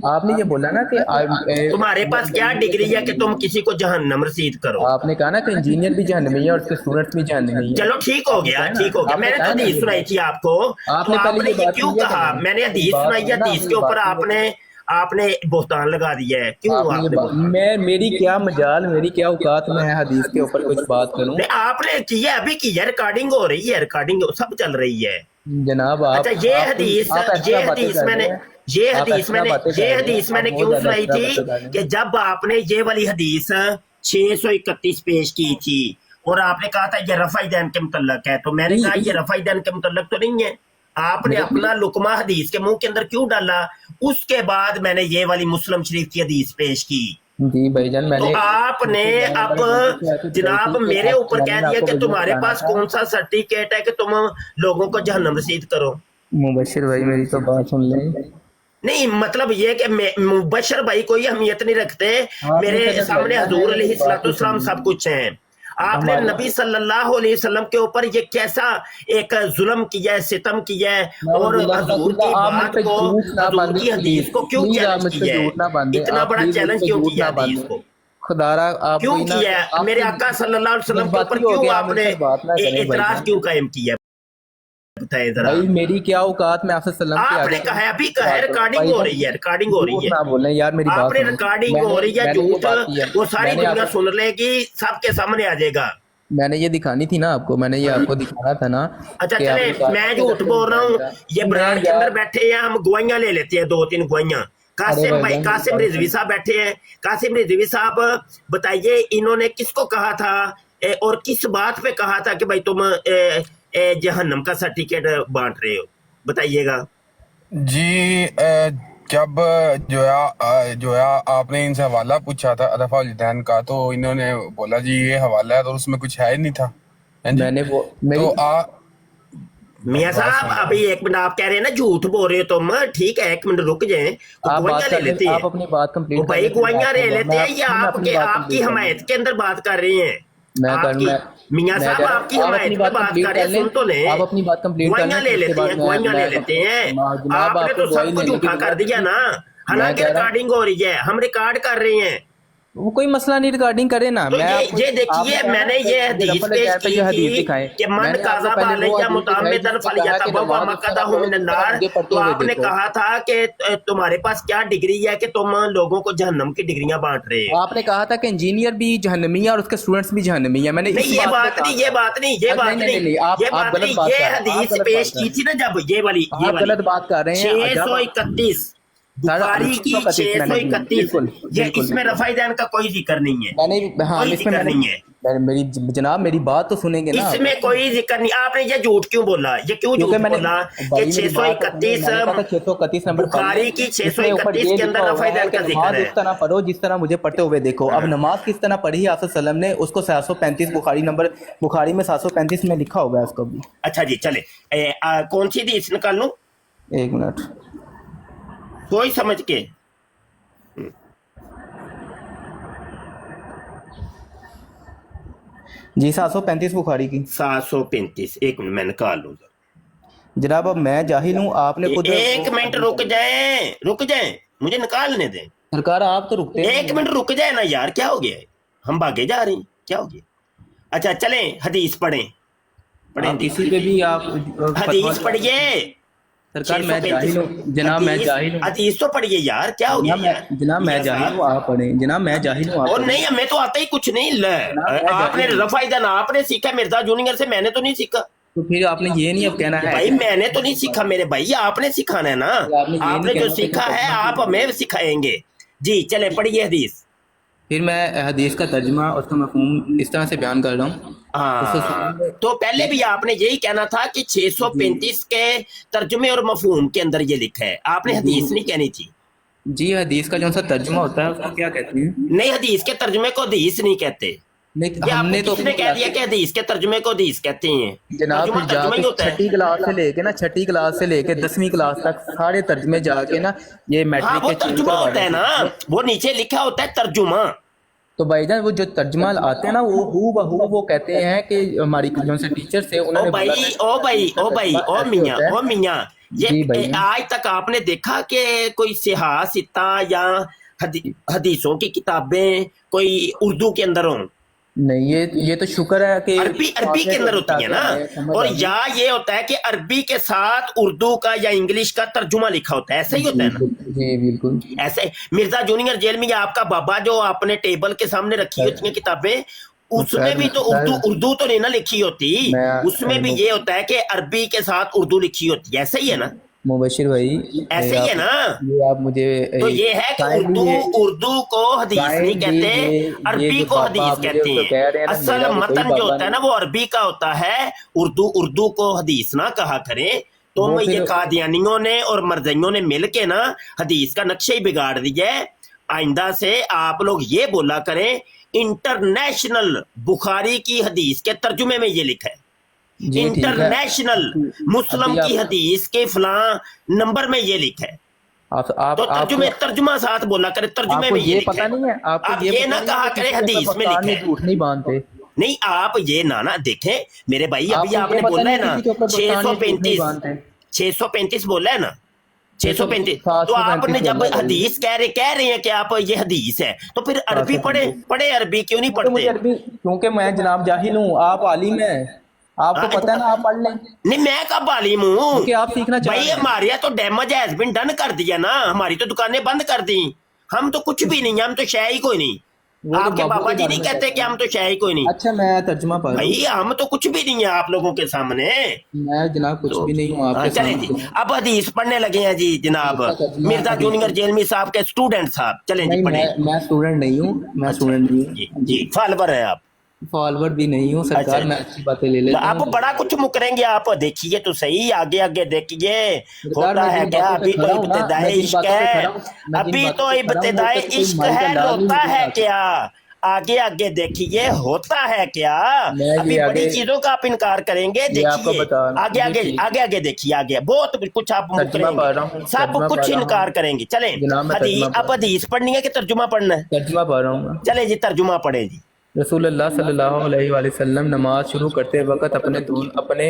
آپ نے یہ بولا نا کہ تمہارے پاس کیا ڈگری ہے کہ تم کسی کو جہنم رسید کرو؟ آپ نے کہا نا کہ انجینئر بھی جہنمی ہے اور اس کے اسٹوڈنٹس بھی جہنمی ہیں۔ چلو ٹھیک ہو گیا، میں نے تو حدیث سنائی تھی آپ کو، تو آپ نے یہ کیوں کہا؟ میں نے حدیث سنائی ہے، حدیث کے اوپر آپ نے بہتان لگا دیا ہے، کیوں؟ میری کیا مجال، میری کیا اوقات میں ہے حدیث کے اوپر کچھ بات کروں؟ آپ نے کیا، ابھی کی ہے، ریکارڈنگ ہو رہی ہے، ریکارڈنگ سب چل رہی ہے جناب۔ اچھا یہ حدیث میں نے کیوں سنائی تھی کہ جب آپ نے یہ والی حدیث 631 پیش کی تھی اور آپ نے کہا تھا یہ رفع دین کے متعلق ہے، تو میں نے کہا یہ رفع دین کے متعلق تو نہیں ہے، आपने अपना लुकमा हदीस के मुंह के अंदर क्यों डाला? उसके बाद मैंने ये वाली मुस्लिम शरीफ की हदीस पेश की। जी भाईजान, तो मैंने आपने अब जनाब मेरे ऊपर कह दिया कि तुम्हारे पास कौन सा सर्टिफिकेट है कि तुम लोगों को जहन्नम रसीद करो। मुबशिर भाई मेरी तो बात सुन लें। नहीं मतलब ये कि मुबशर भाई कोई अहमियत नहीं रखते, मेरे सामने हजूर अलैहिस्सलाम सब कुछ है। आपने नबी सल्लल्लाहु अलैहि वसल्लम के ऊपर ये कैसा एक जुल्म किया है, सितम किया है, और हजूर की बात को, हजूर की हदीस को क्यों चैलेंज किया है? इतना बड़ा चैलेंज क्यों किया हदीस को? खुदारा आप क्यों किया है? मेरे आका सल्लल्लाहु अलैहि वसल्लम के ऊपर क्यों आपने इतराज क्यों कायम किया? बताएं जरा। भाई मेरी क्या औकात, मैं आपसे सल्लम के आपने कहा है, अभी कहा है, रिकॉर्डिंग हो रही है, रिकॉर्डिंग हो रही है। ना बोलें यार, मेरी बात आपने सुनो। रिकॉर्डिंग हो रही है, झूठ वो सारी मैंने दुनिया आपको- सुन लेगी, सबके सामने आ जाएगा। मैंने ये दिखानी थी ना आपको, मैंने ये आपको दिखाना था ना। अच्छा कि चले, आपकी बात- मैं झूठ बोल रहा हूँ, ये ब्रांड के अंदर बैठे हैं, हम गुआइयां ले लेते हैं, 2-3 गुआइयां। कासिम अरे भाई, भाई, कासिम रिजवी साहब बैठे हैं। कासिम रिजवी साहब बताइए, इन्होंने किसको कहा था और किस बात पे कहा था कि भाई तुम जहन्नम का सर्टिफिकेट बांट रहे हो? बताइएगा। जी जब जो है आपने इनसे हवाला पूछा था रफा जदैन का, तो इन्होंने बोला जी ये हवाला है, तो उसमें कुछ है ही नहीं था। हैं जी? मैंने वो मेरी तो मियाँ साहब अभी एक मिनट, आप कह रहे हैं ना झूठ बोल रहे हो तुम, ठीक है, एक मिनट रुक जाएं, तो आप बात गुआइयां ले कर लेते हैं। आप अपनी बात कंप्लीट वो भाई गुआइयां ले लेते हैं, ये आपकी हमायत के अंदर बात कर रहे हैं। मियाँ साहब आपकी हमायत में बात कर रहे हैं, सुन तो लें। आप अपनी बात कंप्लीट कर गुआइयां ले लेते हैं, गुआइयां ले लेते हैं। आपने तो सब कुछ झूठा कर दिया ना, हालांकि रिकॉर्डिंग हो रही है, हम रिकॉर्ड कर रहे हैं। वो कोई मसला नहीं, रिकॉर्डिंग करे ना। तो ये देखिए, मैंने ये हदीस पेश की थी कि मन काज़ा बालैया मुताम्मिदन फलियतबव्वा मक़अदहु मिनन नार। तो आपने कहा था कि तुम्हारे पास क्या डिग्री है कि तुम लोगों को जहन्नम की डिग्रियां बांट रहे हो? आपने कहा था कि इंजीनियर भी जहन्नमी है और उसके स्टूडेंट्स भी जहन्नमी है। मैंने नहीं, ये बात नहीं, ये बात नहीं, ये बात नहीं, ये हदीस पेश की थी ना जब, ये वाली गलत बात कर रहे हैं। 631 बुखारी की 631, ये इसमें रफ़ाइदैन का कोई जिक्र नहीं है। कोई जिक्र नहीं है। मेरी जनाब मेरी बात तो सुनेंगे ना। इसमें कोई जिक्र नहीं। आपने ये झूठ क्यों बोला? ये क्यों झूठ बोला कि 631 नंबर बुखारी की 631 के अंदर रफ़ाइदैन का जिक्र है? उस तरह पढ़ो जिस तरह मुझे पढ़ते हुए देखो। अब नमाज किस तरह पढ़ी है सल्लम ने, उसको 735 बुखारी में 735 में लिखा होगा उसको भी। अच्छा जी, चले कौन सी हदीस निकाल लूं? एक मिनट, कोई समझ के। जी 735 बुखारी की 735, एक मिनट मैं निकाल लूँ जनाब। अब मैं जाहिल हूँ, आपने खुद। एक मिनट रुक जाएं, मुझे निकालने दें। सरकार आप तो रुकते हैं। एक मिनट रुक जाए ना यार, क्या हो गया है? हम भागे जा रहे हैं, क्या हो गया? अच्छा चलें, हदीस पढ़ें इसी पे भी आप हदीस पढ़िए। सरकार मैं जाहिल हूँ जनाब, मैं जाहिल हूँ। हदीस तो पढ़िए यार, क्या हो गया? जनाब मैं जाहिल हूँ, आप पढ़ें। जनाब मैं जाहिल हूँ, और नहीं, हमें तो आता ही कुछ नहीं। आपने रफ़ाइदैन आपने सीखा मिर्जा जूनियर से, मैंने तो नहीं सीखा। तो फिर आपने ये नहीं अब कहना है भाई मैंने तो नहीं सीखा मेरे भाई, आपने सिखाना है ना। आपने जो सीखा है आप हमें सिखाएंगे। जी चले पढ़िए हदीस। फिर मैं हदीस का तर्जुमा और उसका मफ़हूम इस तरह से बयान कर रहा हूँ। तो पहले भी आपने यही कहना था कि 635 के तर्जुमे और मफहूम के अंदर ये लिखा है, आपने हदीस नहीं कहनी थी। जी हदीस का जो सा तर्जुमा होता है उसको क्या कहते हैं? नहीं, हदीस के तर्जुमे को हदीस नहीं कहते। नहीं, हमने तो किसने कह दिया कि हदीस के तर्जुमे को हदीस कहते हैं? जनाब फिर जाके छठी क्लास से लेके 10वीं क्लास तक सारे तर्जुमे जाके ना, ये मैट्रिक वो तर्जुमा होता है ना, वो नीचे लिखा होता है तर्जुमा। तो भाईजान वो जो तर्जुमा आते हैं ना, वो हू बहू वो कहते हैं कि हमारी जो से टीचर से उन्होंने ओ मियां ये आज तक आपने देखा कि कोई सियासता या हदीसों की किताबें कोई उर्दू के अंदर हों? नहीं, ये तो शुक्र है कि अरबी के अंदर होती है ना। और या ये होता है कि अरबी के साथ उर्दू का या इंग्लिश का तर्जुमा लिखा होता है, ऐसा ही होता है ना? जी बिल्कुल ऐसे। मिर्जा जूनियर जेल में आपका बाबा जो आपने टेबल के सामने रखी होती हैं किताबें, उसमें भी तो उर्दू तो नहीं ना लिखी होती, उसमें भी ये होता है कि अरबी के साथ उर्दू लिखी होती है, ऐसा ही है ना मुबशिर भाई? ऐसे ही है ना? ये आप मुझे तो ये है कि उर्दू को हदीस नहीं कहते, अरबी को हदीस कहते हैं। असल मतन जो होता है ना वो अरबी का होता है, उर्दू को हदीस ना कहा करें। तुम वो ये फिर कादियानियों ने और मरज़इयों ने मिल के ना हदीस का नक्शा ही बिगाड़ दिया है। आइंदा से आप लोग ये बोला करें इंटरनेशनल बुखारी की हदीस के तर्जुमे में ये लिखा है, जी ठीक है। इंटरनेशनल मुस्लिम अभी की आप हदीस के फलां नंबर में ये लिखा है। तो आप तर्जुमा साथ बोला करे, तर्जुमे आपको में ये ये लिखा पता है। नहीं है, आपको आप ये ये पता ना नहीं कहा है कि करे किसी के हदीस में बस्तान लिखा में है। झूठ नहीं बांधते। नहीं, आप ये ना देखें मेरे भाई, अभी आपको ये आपने पता बोला नहीं है है ना किसी के ऊपर बस्तान में झूठ नहीं 635 बांधते। 635 बोला है ना, 635। तो 735 आपने जब बोला है भाई, हदीस कह रहे हैं कि आप ये हदीस है, तो फिर अरबी पढ़े 735। अरबी क्यों नहीं क्योंकि मुझे पढ़ते? अरबी, क्योंकि मैं जनाब जाहिल हूँ, आप आलिम हैं, आपको हाँ, पता है ना, आप पढ़ लें, नहीं मैं कब आलिम हूँ क्योंकि आप सीखना चाह भाई? रहे हैं। हमारे तो डैमेज हैज बीन डन कर दिया ना, हमारी तो दुकानें बंद कर दी, हम तो कुछ भी नहीं, हम तो शय ही कोई नहीं। वो तो आपके बाबू बाबा के जी बारे नहीं में कहते कहते कि हैं। हम तो शय ही कोई नहीं। अच्छा, मैं तर्जुमा पढ़ रहा हूँ। भाई हम तो कुछ भी नहीं है आप लोगों के सामने। मैं जनाब कुछ तो भी नहीं हूँ हाँ, आपके चलें जी, सामने। अब हदीस पढ़ने लगे हैं जी जनाब इसका तर्जुमा मिर्जा हदीस जूनियर जेलमी साहब के स्टूडेंट साहब, चलें जी नहीं, पढ़े। मैं स्टूडेंट नहीं हूँ, मैं अच्छा स्टूडेंट नहीं जी हूँ जी, फॉलोवर हैं आप? फॉलोवर भी नहीं हूँ अच्छा सरकार, मैं अच्छा, अच्छी बातें ले तो लेता आप हूँ बड़ा कुछ मुकरेंगे, आप देखिए तो सही, आगे आगे देखिए सरकार। होता मैं है जिन क्या। बातों पे अभी तो खड़ा हूँ ना, इब्तिदाई मैं जिन इश्क बातों पे है, खड़ा हूँ, मैं जिन अभी बातों तो पे खड़ा हूँ, इब्तिदाई उस पे कोई इश्क माई का है, लाल नहीं रोता मुझे है उठा क्या? सकता। आगे आगे देखिए होता है क्या। मैं अभी ये बड़ी आगे चीजों का आप इनकार करेंगे, ये आपको देखिए बता रहा आगे हूँ, ये आगे ठीक आगे आगे देखिए, आगे बहुत कुछ आप तर्जुमा मुकरेंगे, पढ़ रहा हूँ, सब तर्जुमा कुछ पढ़ रहा इनकार हूँ करेंगे। चलें जनाब, मैं हदीस, तर्जुमा पढ़ अब रहा हूँ, हदीस पढ़नी है कि तर्जुमा पढ़ना है? तर्जुमा पढ़ रहा हूँ। चले जी तर्जुमा पढ़े जी। रसूलुल्लाह सल्लल्लाहु अलैहि वसल्लम नमाज शुरू करते वक्त अपने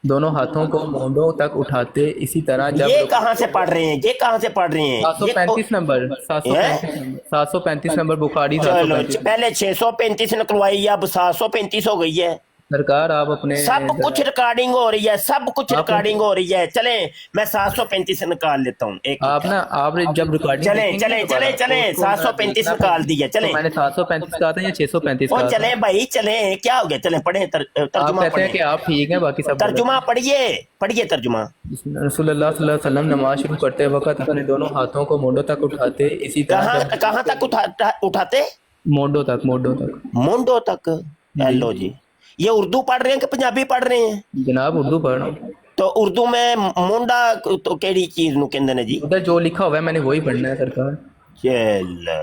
दोनों हाथों को मोंडों तक उठाते, इसी तरह जब ये कहाँ से पढ़ रहे हैं, ये कहाँ से पढ़ रहे हैं? ये 735 नंबर, हैं? 735 नंबर बुखारी, चलो 735। पहले 635 निकलवाई, अब 735 हो गई है। सरकार आप अपने सब कुछ रिकॉर्डिंग हो रही है, सब कुछ आप रिकॉर्डिंग हो रही है। चलें मैं 735 निकाल लेता हूँ, एक आप ना, आप जब रिकॉर्डिंग चलें देखेंगे ना चलें दोबारा, चलें चलें, तो उसको ना 735 देखना निकाल फिर, दिया। तो चलें मैंने 735 कहा था या 635 ओ कहा था? चलें भाई चलें, क्या हो गया, चलें पढ़े आप तर्जुमा कहते हैं कि पढ़े, आप ठीक हैं, बाकी सब गलत तर्जुमा है। पढ़िए, पढ़िए तर्जुमा। रसूलुल्लाह सल्लल्लाहु अलैहि वसल्लम नमाज शुरू करते वक्त अपने दोनों हाथों को मोंडों तक उठाते, इसी तरह कहाँ जब कहाँ तक उठाते? मोंडों तक, मोंडों तक। मुंडो तक। जी हेलो जी, ये उर्दू पढ़ रहे हैं कि पंजाबी पढ़ रहे हैं? जनाब, उर्दू पढ़ रहा हूँ। तो उर्दू में मुंडा तो केड़ी चीज नु कहंदे ने जी? उधर जो लिखा हुआ है मैंने वही पढ़ना है सरकार। चलो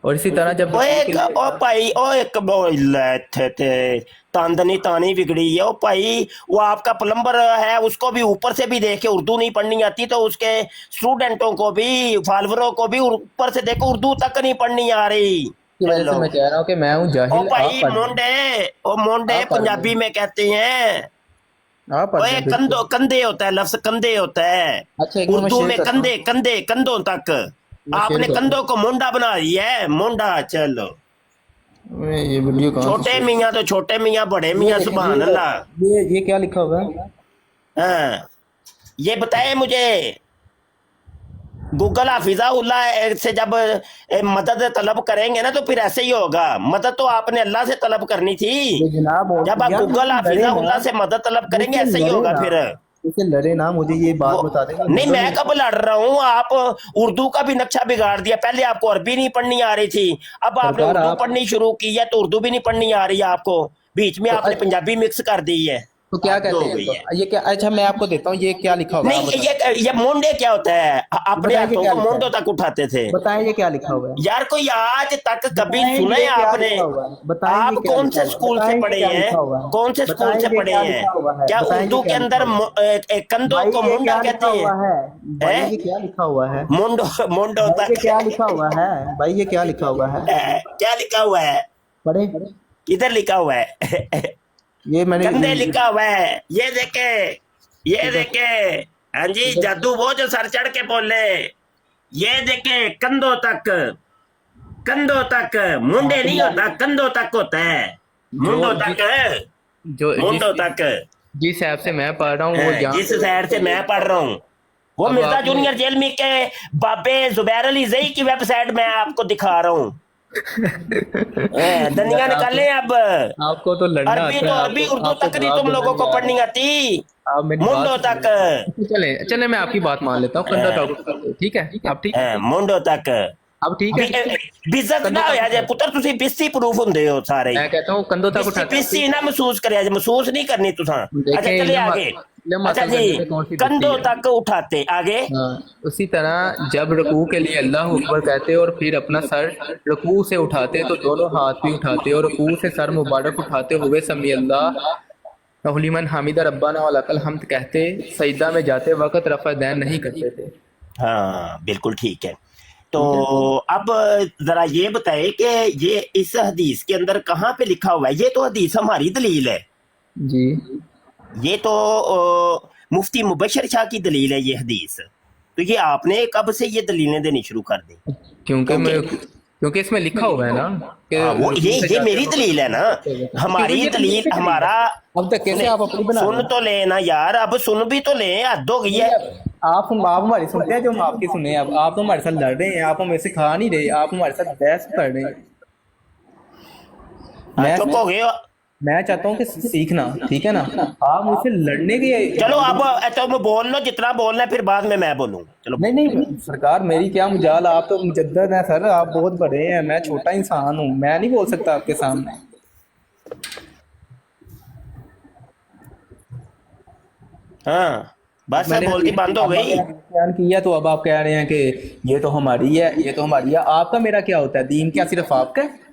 और इसी तरह जब ओ एक ओ भाई ओ एक बोले थे तंद नहीं तानी बिगड़ी है। ओ भाई वो आपका प्लम्बर है, उसको भी ऊपर से भी देखे उर्दू नहीं पढ़नी आती, तो उसके स्टूडेंटों को भी, फॉलोअरों को भी ऊपर से देखो उर्दू तक नहीं पढ़नी आ रही। की वजह से मैं कह रहा हूँ कि मैं हूँ ओ जाहिल, भाई आप पढ़ मोंडे आप पढ़ पंजाबी में कहते हैं। आप पढ़ ओए लें बिल्कुल। कंधे होता है, लफ्ज कंधे होता है अच्छा, एक मिनट मैं उर्दू शेयर में, करता हूँ, कंधों तक। मैं शेयर आपने करता कंधों को मुंडा बना दिया है, मुंडा। चलो हूँ। ये वीडियो कहाँ से छोटे शेयर? मियाँ तो छोटे मियाँ, बड़े मियाँ सुभान अल्लाह। ये क्या लिखा हुआ है? हाँ ये बताए मुझे, गूगल हाफिजा उल्लाह से जब मदद तलब करेंगे ना, तो फिर ऐसे ही होगा। मदद तो आपने अल्लाह से तलब करनी थी, ये जनाब, जब आप यार गूगल मुझसे लड़े हाफिजा ना, उल्लाह से मदद तलब करेंगे, मुझसे ऐसे ही लड़े होगा ना, फिर। मुझसे लड़े ना, मुझे ये बात बता दें कि नहीं मैं कब लड़ रहा हूँ, आप उर्दू का भी नक्शा बिगाड़ दिया। पहले आपको अरबी नहीं पढ़नी आ रही थी, अब आपने सरकार उर्दू आप पढ़नी शुरू की है, तो उर्दू भी नहीं पढ़नी आ रही है आपको, बीच में तो आपने पंजाबी मिक्स कर दी है। तो क्या हद कहते हो हैं गई है। इसको? ये क्या? अच्छा, मैं आपको देता हूँ, ये क्या लिखा होगा, आप नहीं बताएं। ये मुंडे क्या होता है? अपने बताएं ये हाथों क्या को लिखा मुंडों है, तक उठाते थे। बताएं ये क्या लिखा हुआ है, यार कोई आज तक कभी बताएं सुना ये है क्या आपने? लिखा हुआ है, बताएं ये आप क्या कौन लिखा से हुआ है, स्कूल से बताएं ये पढ़े क्या हैं? लिखा हुआ है, कौन से स्कूल बताएं से ये पढ़े क्या हैं? लिखा हुआ है, क्या बताएं उर्दू ये के क्या लिखा अंदर हुआ है कंधों भाई, को ये मुंडा क्या कहते लिखा हुआ हैं? है भाई, हैं? ये क्या लिखा हुआ है मुंडो भाई, ये तक क्या लिखा हुआ है भाई, ये क्या लिखा हुआ है, क्या लिखा हुआ है? पढ़े। किधर लिखा हुआ है? ये मैंने कंधे लिखा हुआ है, ये देखे, ये इधर देखे। हाँ जी, इधर जादू वो जो सर चढ़ के बोले, ये देखे कंधों तक, कंधों तक। मुंडे नहीं होता, कंधों तक होता है, मुंडों जो तक, जो मुंडों जिस तक। जिस ऐप से मैं पढ़ रहा हूँ वो यहाँ जिस शहर से मैं पढ़ रहा हूँ, वो अब मिर्जा आपने जूनियर जेलमी के बाबे जुबैर अली जई की वेबसाइट में आपको दिखा रहा हूँ। दनिया यार निकाले अब। आपको तो लड़ना अरबी आता तो है, अरबी आपको उर्दू आपको तक नहीं जवाब तुम देना लोगों नहीं को आ पढ़नी रहा। आती, आप मेरी बात मुंडो सुनिए। तक। चले चले, मैं आपकी बात मान लेता हूँ, कंधा टॉक, ठीक है, आप ठीक है, मुंडो तक। اب ٹھیک ہے ਬਿਜ਼ਤ ਨਾ ਹੋਇਆ ਜੇ ਪੁੱਤਰ ਤੁਸੀਂ ਬਿਸਤੀ ਪ੍ਰੂਫ ਹੁੰਦੇ ਹੋ ਸਾਰੇ میں کہتا ہوں کندھوں تک اٹھاتے ہیں ਬਿਸਤੀ ਨਾ ਮਹਿਸੂਸ ਕਰਿਆ ਜੇ ਮਹਿਸੂਸ نہیں کرਨੀ ਤੁਸਾਂ ਅੱਛਾ چلے آگے اچھا جی کندھوں تک اٹھاتے آگے ہاں اسی طرح جب رکوع کے لیے اللہ اکبر کہتے اور پھر اپنا سر رکوع سے اٹھاتے تو دونوں ہاتھ بھی اٹھاتے اور رکوع سے سر مبارک اٹھاتے ہوئے سمی اللہ لمن حمید ربنا ولک الحمد کہتے، سجدہ میں جاتے وقت رفع دین نہیں کرتے تھے۔ ہاں بالکل ٹھیک ہے۔ تو اب ذرا یہ بتائے کہ یہ اس حدیث کے اندر کہاں پہ لکھا ہوا ہے؟ یہ تو حدیث ہماری دلیل ہے جی، یہ تو مفتی مبشر شاہ کی دلیل ہے یہ حدیث، تو یہ آپ نے کب سے یہ دلیلیں دینی شروع کر دی؟ کیونکہ اس میں لکھا ہوا ہے نا کہ یہ میری دلیل ہے نا، ہماری دلیل ہمارا اب تک کیسے آپ اپنی بنا سن تو لیں نا یار، اب سن بھی تو لیں، حد ہو گئی ہے۔ آپ ہماری سنتے ہیں جو ہم آپ کی سنیں، اب آپ تو ہمارے ساتھ لڑ رہے ہیں، آپ ہمیں سکھا نہیں رہے، آپ ہمارے ساتھ بحث کر رہے ہیں۔ چپ ہو گئے ہو؟ میں چاہتا ہوں کہ سیکھنا، ٹھیک ہے نا، آپ مجھ سے لڑنے کے چلو اب تم بول لو جتنا بولنا ہے، پھر بعد میں بولوں گا۔ چلو نہیں سرکار میری کیا مجال، آپ تو مجدد ہیں سر، آپ بہت بڑے ہیں، میں چھوٹا انسان ہوں، میں نہیں بول سکتا آپ کے سامنے۔ ہاں بس بولتی بند ہو گئی۔ بیان کیا تو اب آپ کہہ رہے ہیں کہ یہ تو ہماری ہے، یہ تو ہماری ہے، آپ کا میرا کیا ہوتا ہے؟ دین کیا صرف آپ کا ہے؟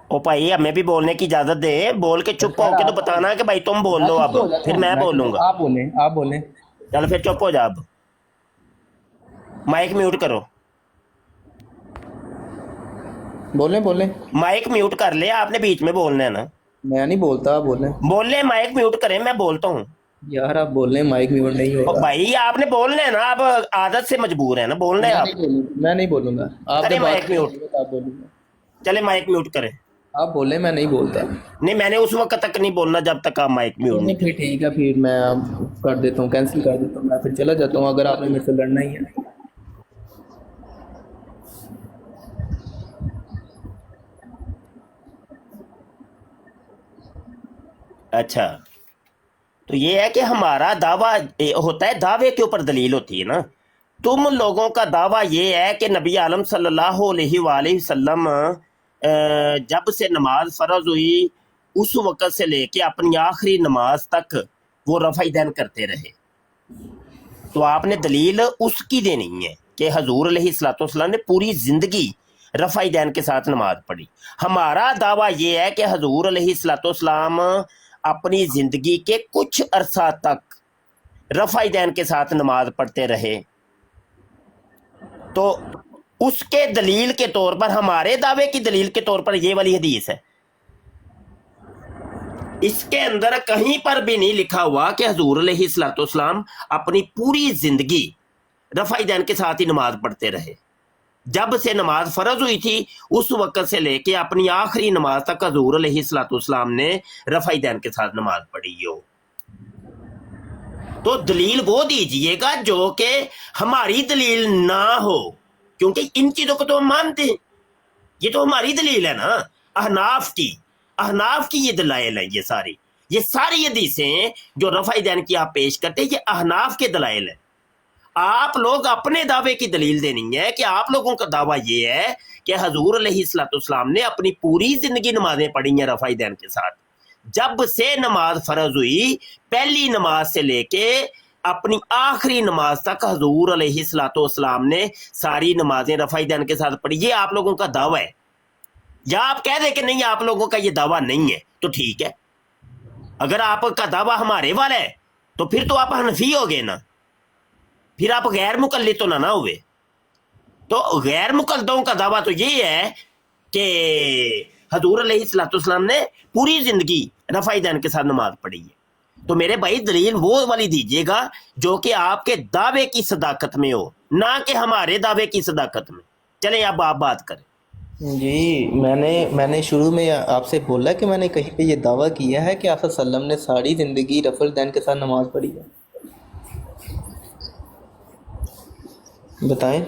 او بھائی ہمیں بھی بولنے کی اجازت دے، بول کے چپ ہو کے تو بتانا کہ بھائی تم بول لو اب، پھر میں بولوں گا۔ آپ بولیں۔ چل پھر چپ ہو جا، اب مائک میوٹ کرو، بولیں۔ مائک میوٹ کر لے، آپ نے بیچ میں بولنا ہے نا۔ میں نہیں بولتا، آپ بولیں۔ بول لیں، مائک میوٹ کریں، میں بولتا ہوں۔ یار آپ بولیں، مائک میوٹ نہیں ہوگا۔ بھائی آپ نے بولنا ہے نا، آپ عادت سے مجبور ہے نا بولنا ہے آپ۔ میں نہیں بولوں گا، آپ ارے مائک میوٹ، بولوں گا۔ چلے مائک میوٹ کریں۔ آپ بولیں، میں نہیں بولتا۔ نہیں میں نے اس وقت تک نہیں بولنا جب تک آپ مائک میوٹ نہیں۔ پھر ٹھیک ہے، پھر میں کر دیتا ہوں، کینسل کر دیتا ہوں، میں پھر چلا جاتا ہوں اگر آپ نے میرے سے لڑنا ہی ہے۔ اچھا تو یہ ہے کہ ہمارا دعویٰ ہوتا ہے، دعوے کے اوپر دلیل ہوتی ہے نا۔ تم لوگوں کا دعویٰ یہ ہے کہ نبی عالم صلی اللہ علیہ وآلہ وسلم جب سے نماز فرض ہوئی اس وقت سے لے کے اپنی آخری نماز تک وہ رفع دین کرتے رہے، تو آپ نے دلیل اس کی دینی ہے کہ حضور علیہ الصلوۃ والسلام نے پوری زندگی رفع دین کے ساتھ نماز پڑھی۔ ہمارا دعویٰ یہ ہے کہ حضور علیہ الصلوۃ والسلام اپنی زندگی کے کچھ عرصہ تک رفع دین کے ساتھ نماز پڑھتے رہے، تو اس کے دلیل کے طور پر، ہمارے دعوے کی دلیل کے طور پر یہ والی حدیث ہے۔ اس کے اندر کہیں پر بھی نہیں لکھا ہوا کہ حضور علیہ الصلوۃ والسلام اپنی پوری زندگی رفع دین کے ساتھ ہی نماز پڑھتے رہے، جب سے نماز فرض ہوئی تھی اس وقت سے لے کے اپنی آخری نماز تک حضور علیہ الصلوۃ والسلام نے رفع دین کے ساتھ نماز پڑھی ہو۔ تو دلیل وہ دیجئے گا جو کہ ہماری دلیل نہ ہو، کیونکہ ان چیزوں کو تو ہم مانتے ہیں، یہ تو ہماری دلیل ہے نا، احناف کی یہ دلائل ہیں، یہ ساری حدیثیں جو رفع دین کی آپ پیش کرتے ہیں یہ احناف کے دلائل ہیں۔ آپ لوگ اپنے دعوے کی دلیل دینی ہے کہ آپ لوگوں کا دعویٰ یہ ہے کہ حضور علیہ الصلوۃ والسلام نے اپنی پوری زندگی نمازیں پڑھی ہیں رفع دین کے ساتھ، جب سے نماز فرض ہوئی پہلی نماز سے لے کے اپنی آخری نماز تک حضور علیہ الصلوۃ والسلام نے ساری نمازیں رفع دین کے ساتھ پڑھی۔ یہ آپ لوگوں کا دعویٰ ہے، یا آپ کہہ دیں کہ نہیں آپ لوگوں کا یہ دعویٰ نہیں ہے تو ٹھیک ہے۔ اگر آپ کا دعویٰ ہمارے والا ہے تو پھر تو آپ حنفی ہو گئے نا، پھر آپ غیر مقلد تو نہ ہوئے۔ تو غیر مقلدوں کا دعویٰ تو یہ ہے کہ حضور علیہ الصلوۃ والسلام نے پوری زندگی رفع دین کے ساتھ نماز پڑھی ہے۔ تو میرے بھائی دلیل وہ والی دیجیے گا جو کہ آپ کے دعوے کی صداقت میں ہو، نہ کہ ہمارے دعوے کی صداقت میں۔ چلیں اب آپ بات کریں۔ جی میں نے شروع میں آپ سے بولا کہ میں نے کہیں پہ یہ دعویٰ کیا ہے کہ آپ صلی اللہ علیہ وسلم نے ساری زندگی رفع دین کے ساتھ نماز پڑھی ہے؟ بتائیں۔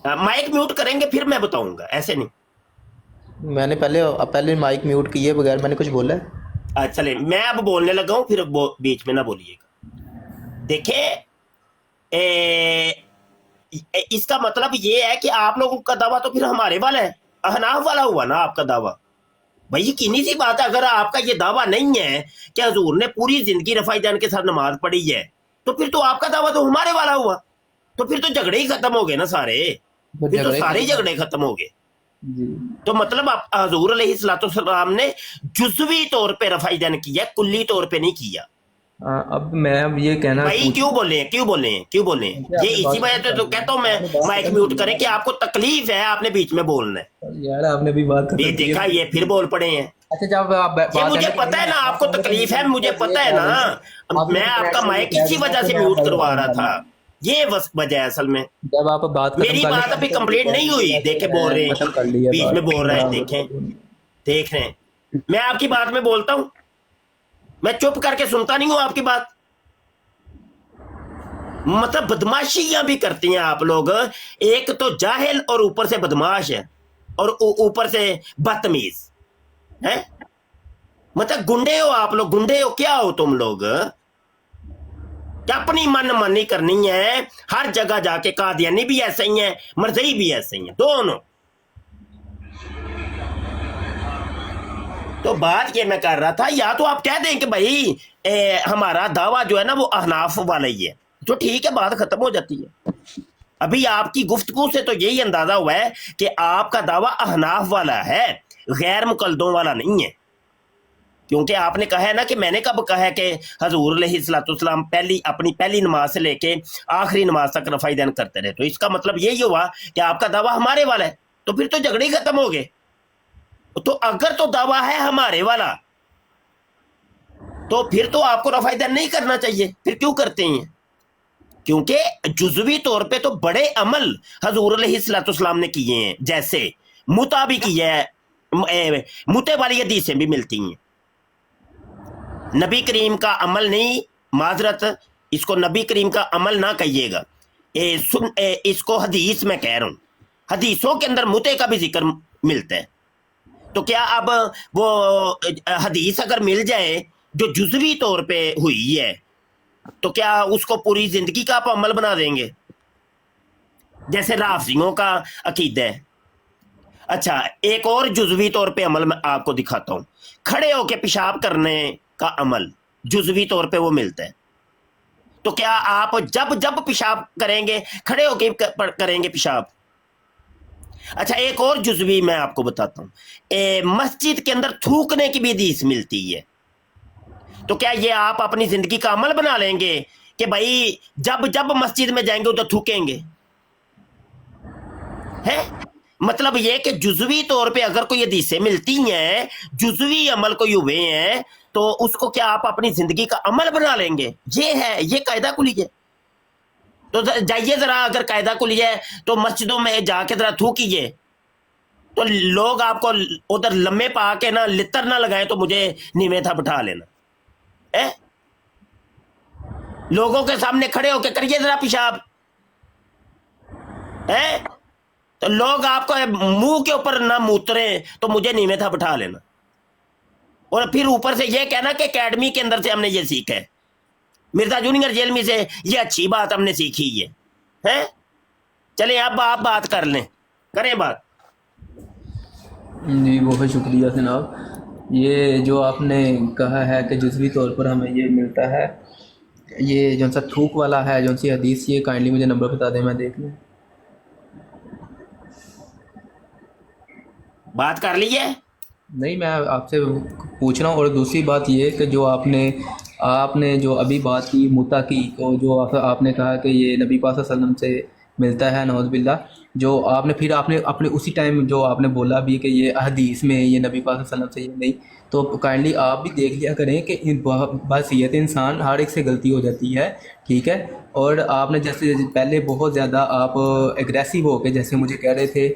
مائک میوٹ کریں گے پھر میں بتاؤں گا، ایسے نہیں۔ میں نے پہلے مائک میوٹ کیے بغیر میں نے کچھ بولا ہے؟ چلیں میں اب بولنے لگا ہوں، پھر بیچ میں نہ بولیے گا۔ دیکھیں इसका मतलब ये है कि आप लोगों का दावा तो फिर हमारे वाला है, अहनाफ वाला हुआ ना आपका दावा। भाई यकीनी सी बात है, अगर आपका ये दावा नहीं है कि हजूर ने पूरी जिंदगी रफ़ाई दैन के साथ नमाज पढ़ी है, तो फिर तो आपका दावा तो हमारे वाला हुआ, तो फिर तो झगड़े ही खत्म हो गए ना सारे, फिर तो सारे झगड़े खत्म हो गए। जी तो मतलब आप हजूर अलैहिस्सलाम ने जुज़वी तौर पे रफ़ाई दैन किया, कुल्ली तौर पे नहीं किया। अब मैं अब ये कहना भाई क्यों बोले ये इसी वजह से तो कहता हूँ मैं माइक म्यूट करें कि आपको तकलीफ है, आपने बीच में बोलना है। यार आपने भी बात ये देखा, ये फिर बोल पड़े हैं। अच्छा जब आप ये मुझे पता है ना, आपको तकलीफ है, मुझे पता है ना। मैं आपका माइक इसी वजह से म्यूट करवा रहा था, ये वजह है असल में। जब आप बात मेरी बात अभी कंप्लीट नहीं हुई, देखे बोल रहे हैं, बीच में बोल रहे हैं, देख रहे हैं। मैं आपकी बात में बोलता हूँ, मैं चुप करके सुनता नहीं हूं आपकी बात। मतलब बदमाशियां भी करती हैं आप लोग, एक तो जाहिल और ऊपर से बदमाश है और ऊपर से बदतमीज है। मतलब गुंडे हो आप लोग, गुंडे हो, क्या हो तुम लोग? क्या अपनी मन मानी करनी है हर जगह जाके? कादियानी भी ऐसे ही है, मरज़ई भी ऐसे ही है, दोनों। तो बात ये मैं कर रहा था, या तो आप कह दें कि भाई हमारा दावा जो है ना वो अहनाफ वाला ही है, तो ठीक है, बात खत्म हो जाती है। अभी आपकी गुफ्तगू से तो यही अंदाजा हुआ है कि आपका दावा अहनाफ वाला है, गैर मुकल्दों वाला नहीं है। क्योंकि आपने कहा है ना कि मैंने कब कहा है कि हजूर अलैहिस्सलाम अपनी पहली नमाज से लेके आखिरी नमाज तक रफ़ाई दैन करते रहे, तो इसका मतलब यही हुआ कि आपका दावा हमारे वाला है, तो फिर तो झगड़े ही खत्म हो गए। तो अगर तो दावा है हमारे वाला, तो फिर तो आपको रफ़ाई दैन नहीं करना चाहिए, फिर क्यों करते हैं? क्योंकि जुज़वी तौर पे तो बड़े अमल हजूर अलैहिस्सलाम ने किए हैं, जैसे मुता भी किया है, मुते वाली हदीसें भी मिलती हैं। नबी करीम का अमल नहीं, माजरत, इसको नबी करीम का अमल ना कहिएगा, इसको हदीस में कह रहा हूं, हदीसों के अंदर मुते का भी जिक्र मिलता है। तो क्या अब वो हदीस अगर मिल जाए जो जुज़वी तौर पे हुई है, तो क्या उसको पूरी जिंदगी का आप अमल बना देंगे? जैसे राफ़िज़ियों का अकीदा है। अच्छा, एक और जुज़वी तौर पे अमल मैं आपको दिखाता हूँ। खड़े होके पेशाब करने का अमल जुज़वी तौर पे वो मिलता है। तो क्या आप जब जब पेशाब करेंगे खड़े होके करेंगे पेशाब? अच्छा, एक और जुज़वी मैं आपको बताता हूँ, मस्जिद के अंदर थूकने की भी हदीस मिलती है। तो क्या ये आप अपनी जिंदगी का अमल बना लेंगे कि भाई जब जब मस्जिद में जाएंगे उधर थूकेंगे? है मतलब ये कि जुज़वी तौर पे अगर कोई हदीसें मिलती हैं, जुज़वी अमल कोई हुए हैं, तो उसको क्या आप अपनी जिंदगी का अमल बना लेंगे? ये है, ये कायदा कुली है। तो जाइए जरा, अगर कायदा कुली है तो मस्जिदों में जाके जरा थूकिए, तो लोग आपको उधर लम्बे पा के ना लितर ना लगाए तो मुझे नीवे था बिठा लेना है। लोगों के सामने खड़े होके करिए जरा पेशाब, है तो लोग आपको मुंह के ऊपर ना मूतरे तो मुझे नीवे था बिठा लेना। और फिर ऊपर से ये कहना कि एकेडमी के अंदर से हमने ये सीखा है, मिर्जा जूनियर जेलमी से ये अच्छी बात हमने सीखी है? चले अब आप बात कर लें, करें बात। जी बहुत शुक्रिया जनाब। ये जो आपने कहा है कि जुज़वी तौर पर हमें ये मिलता है, ये जो सा थूक वाला है, जो सी हदीस, ये काइंडली मुझे नंबर बता दें, मैं देख लूँ। बात कर ली है? नहीं, मैं आपसे पूछ रहा हूँ। और दूसरी बात ये कि जो आपने जो अभी बात की मुता की, तो जो आपने कहा कि ये नबी पाक सल्लल्लाहु अलैहि वसल्लम से मिलता है, नौज़ बिल्ला, जो आपने अपने उसी टाइम जो आपने बोला भी कि ये हदीस में ये नबी पाक सल्लल्लाहु अलैहि वसल्लम से ये नहीं, तो काइंडली आप भी देख लिया करें कि बहसीयत इंसान हर एक से गलती हो जाती है, ठीक है। और आपने जैसे पहले बहुत ज़्यादा आप एग्रेसिव हो के जैसे मुझे कह रहे थे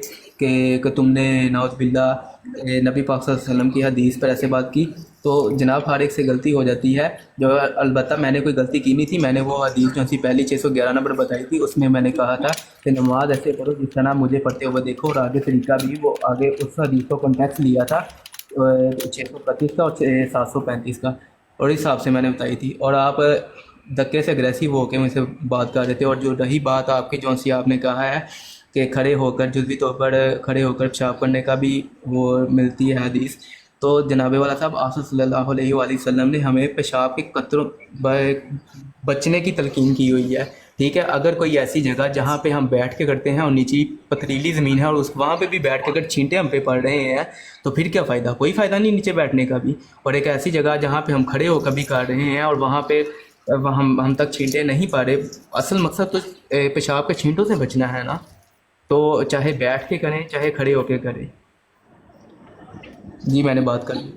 कि तुमने नौज़ बिल्ला नबी पाक सल्लल्लाहु अलैहि वसल्लम की हदीस पर ऐसे बात की, तो जनाब हर एक से गलती हो जाती है। जो अलबत्ता मैंने कोई गलती की नहीं थी, मैंने वो हदीस जो सी पहली 611 नंबर बताई थी, उसमें मैंने कहा था कि नमाज ऐसे पढ़ो जिस तरह मुझे पढ़ते हुए देखो, और आगे तरीका भी वो आगे उस हदीस को कॉन्टेक्स्ट लिया था 625 का और 735 का, और इस हिसाब से मैंने बताई थी। और आप धक्के से अग्रेसिव होकर मुझसे बात कर रहे थे। और जो रही बात आपकी जो सी आपने कहा है कि खड़े होकर जुज़वी तौर पर खड़े होकर पेशाब करने का भी वो मिलती है हदीस, तो जनाब वाला साहब आप सल्लल्लाहु अलैहि वसल्लम ने हमें पेशाब के कतरों बचने की तलकीन की हुई है। ठीक है, अगर कोई ऐसी जगह जहाँ पे हम बैठ के करते हैं और नीचे पथरीली ज़मीन है और उस वहाँ पे भी बैठ के अगर छींटे हम पे पड़ रहे हैं तो फिर क्या फ़ायदा? कोई फ़ायदा नहीं नीचे बैठने का भी। और एक ऐसी जगह जहाँ पे हम खड़े होकर भी कर रहे हैं और वहाँ पे हम तक छींटे नहीं पा रहे। असल मकसद तो पेशाब के छींटों से बचना है ना, तो चाहे बैठ के करें चाहे खड़े होकर करें। जी मैंने बात कर ली।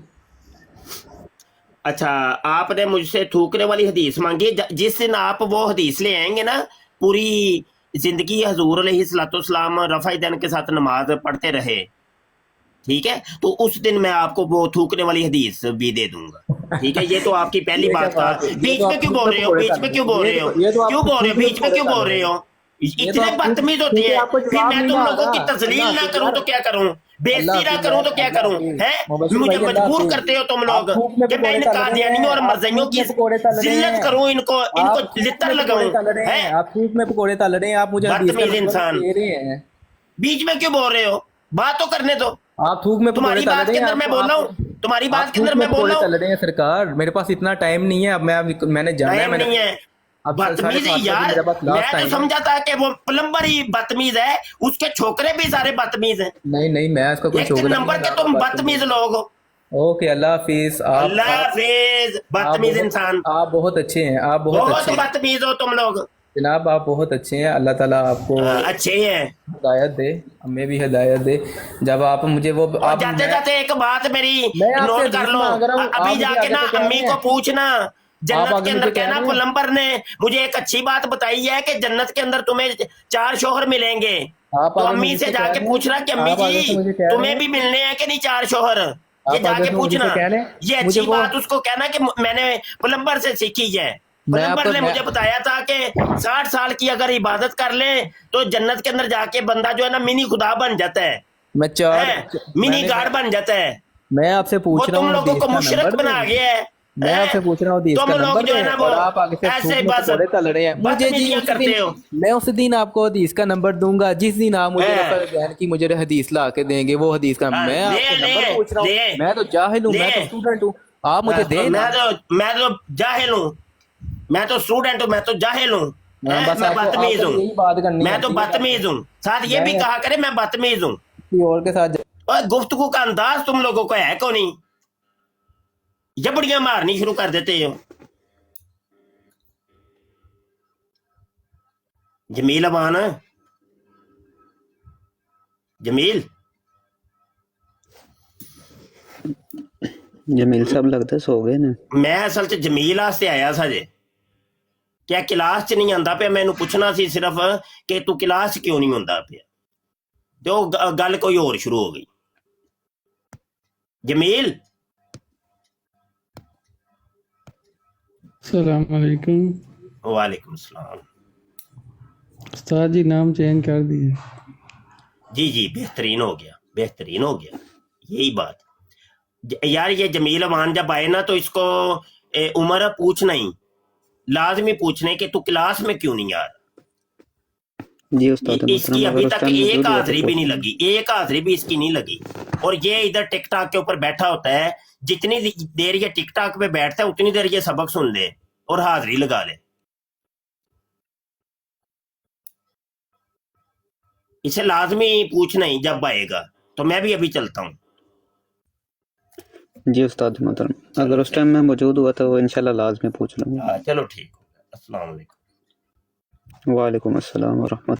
अच्छा, आपने मुझसे थूकने वाली हदीस मांगी। जिस दिन आप वो हदीस ले आएंगे ना, पूरी जिंदगी हजूर अलैहिस्सलाम रफ़ा दैन के साथ नमाज पढ़ते रहे, ठीक है, तो उस दिन मैं आपको वो थूकने वाली हदीस भी दे दूंगा। ठीक है, ये तो आपकी पहली बात का। बीच में क्यों बोल रहे हो? बीच में क्यों बोल रहे हो? क्यों बोल रहे हो? बीच में क्यों बोल रहे हो? इतने बदतमीज होती है। फिर मैं तुम लोगों की तजलील ना करूं तो क्या करूं? बेइज्जती ना करूं तो क्या करूं? हैं, मुझे मजबूर करते हो तुम लोग कि मैं इन कादियानियों और मज़हियों की जिल्लत करूं, इनको लितर लगाऊं। हैं, आप धूप में पकोड़े तल रहे हैं, आप मुझे बदतमीज इंसान। दे रहे हैं। बीच में क्यों बोल रहे हो? बात तो करने दो। आप थूक में तुम्हारी बात के अंदर मैं बोल रहा हूँ, तुम्हारी बात के अंदर मैं बोल रहा हूँ। चल रहे हैं सरकार, मेरे पास इतना टाइम नहीं है। अब मैंने जाना है। टाइम नहीं है। बदतमीज है यार। मैं तो समझा था कि वो प्लम्बर ही बदतमीज है, उसके छोकरे भी सारे बदतमीज हैं। नहीं, मैं इसका कोई एक छोकरा नंबर के तुम बदतमीज लोग हो। ओके, अल्लाह हाफिज। अल्लाह हाफिज। बदतमीज इंसान। आप बहुत अच्छे हैं, आप बहुत अच्छे हैं बदतमीज हो तुम लोग जनाब, आप बहुत अच्छे हैं। अल्लाह ताला आपको अच्छे हैं, हिदायत दे, हमें भी हिदायत दे। जब आप मुझे वो आप जाते जाते एक बात मेरी मैं आपसे नोट कर लो। मांग रहा हूँ, अभी आप जाके मुझे ना आगे तो कह अम्मी रहे को हैं। पूछना, आप जन्नत आगे के मुझे अंदर कह कहना रहे हैं। प्लम्बर ने मुझे एक अच्छी बात बताई है कि जन्नत के अंदर तुम्हें 4 शौहर मिलेंगे। आप तो आगे अम्मी मुझे से कह जाके रहे हैं। पूछना कि अम्मी आप आगे से जी मुझे कह रहे तुम्हें हैं। भी मिलने हैं कि नहीं 4 शौहर। ये आप आगे जाके से मुझे पूछना। कह रहे हैं। ये मुझे अच्छी वो बात उसको कहना कि मैंने प्लम्बर से सीखी है। मैं प्लम्बर आपको ने मुझे बताया था कि 60 साल की अगर इबादत कर ले तो जन्नत के अंदर जाके बंदा जो है ना मिनी खुदा बन जाता है, मैं मिनी गार्ड बन जाता है। मैं आपसे वो पूछ रहा तुम हूँ लोगों हदीस को का मुशरक नंबर बना दें। गया है। मैं आपसे पूछ रहा हूँ हदीस तुम का लोग नंबर जो है दें ना वो और आप आगे से ऐसे धूप में बस पकोड़े तल रहे हैं। मुझे जी बदतमीजियां करते हो। मैं उस दिन आपको हदीस का नंबर दूंगा जिस दिन आप मुझे हाँ। रफा ज़हन की मुझे हदीस ला के देंगे, वो हदीस का हाँ, मैं आपसे नंबर पूछ रहा हूँ। मैं तो जाहिल हूँ, मैं तो स्टूडेंट हूँ, आप मुझे दें ना। मैं तो जाहिल हूँ, मैं तो स्टूडेंट हूँ, मैं तो जाहिल हूँ। मैं बस मैं बदतमीज हूँ, यही बात करनी मैं तो बदतमीज हूँ। साथ ये भी कहा करे मैं बदतमीज हूँ। किसी और के साथ और गुफ्तगू का अंदाज तुम लोगों को है को नहीं, जबड़ियां मारनी शुरू कर देते हो। जमील अमान, जमील जमील साहब लगता सो गए ने। मैं असल च जमील वास्ते आया सा जे क्या क्लास च नहीं आंदा पे। मैनू पूछना सी सिर्फ कि तू क्लास क्यों नहीं आंदा पे, तो गल कोई और शुरू हो गई। जमील अस्सलाम वालेकुम। वालेकुम सलाम। उस्ताद जी नाम चेंज कर दिए। जी बेहतरीन हो गया, बेहतरीन हो गया। यही बात यार, ये जमील अमान जब आए ना तो इसको उम्र पूछना ही लाजमी पूछने कि तू क्लास में क्यों नहीं आ रहा। जी उस्ताद इसकी अभी तक एक हाजिरी भी नहीं लगी, एक हाजिरी भी इसकी नहीं लगी। और ये इधर टिकटॉक के ऊपर बैठा होता है, जितनी देर ये टिकटॉक पे बैठता है उतनी देर ये सबक सुन ले और हाजिरी लगा ले। इसे लाजमी पूछना ही जब आएगा। तो मैं भी अभी चलता हूँ। जी उस्ताद मोहतरम, अगर उस टाइम में मौजूद हुआ तो इंशाल्लाह लाजमी पूछ लूंगा। चलो ठीक हो गया। अस्सलाम वालेकुम। वालेकुम अस्सलाम व रहमतुल्लाह।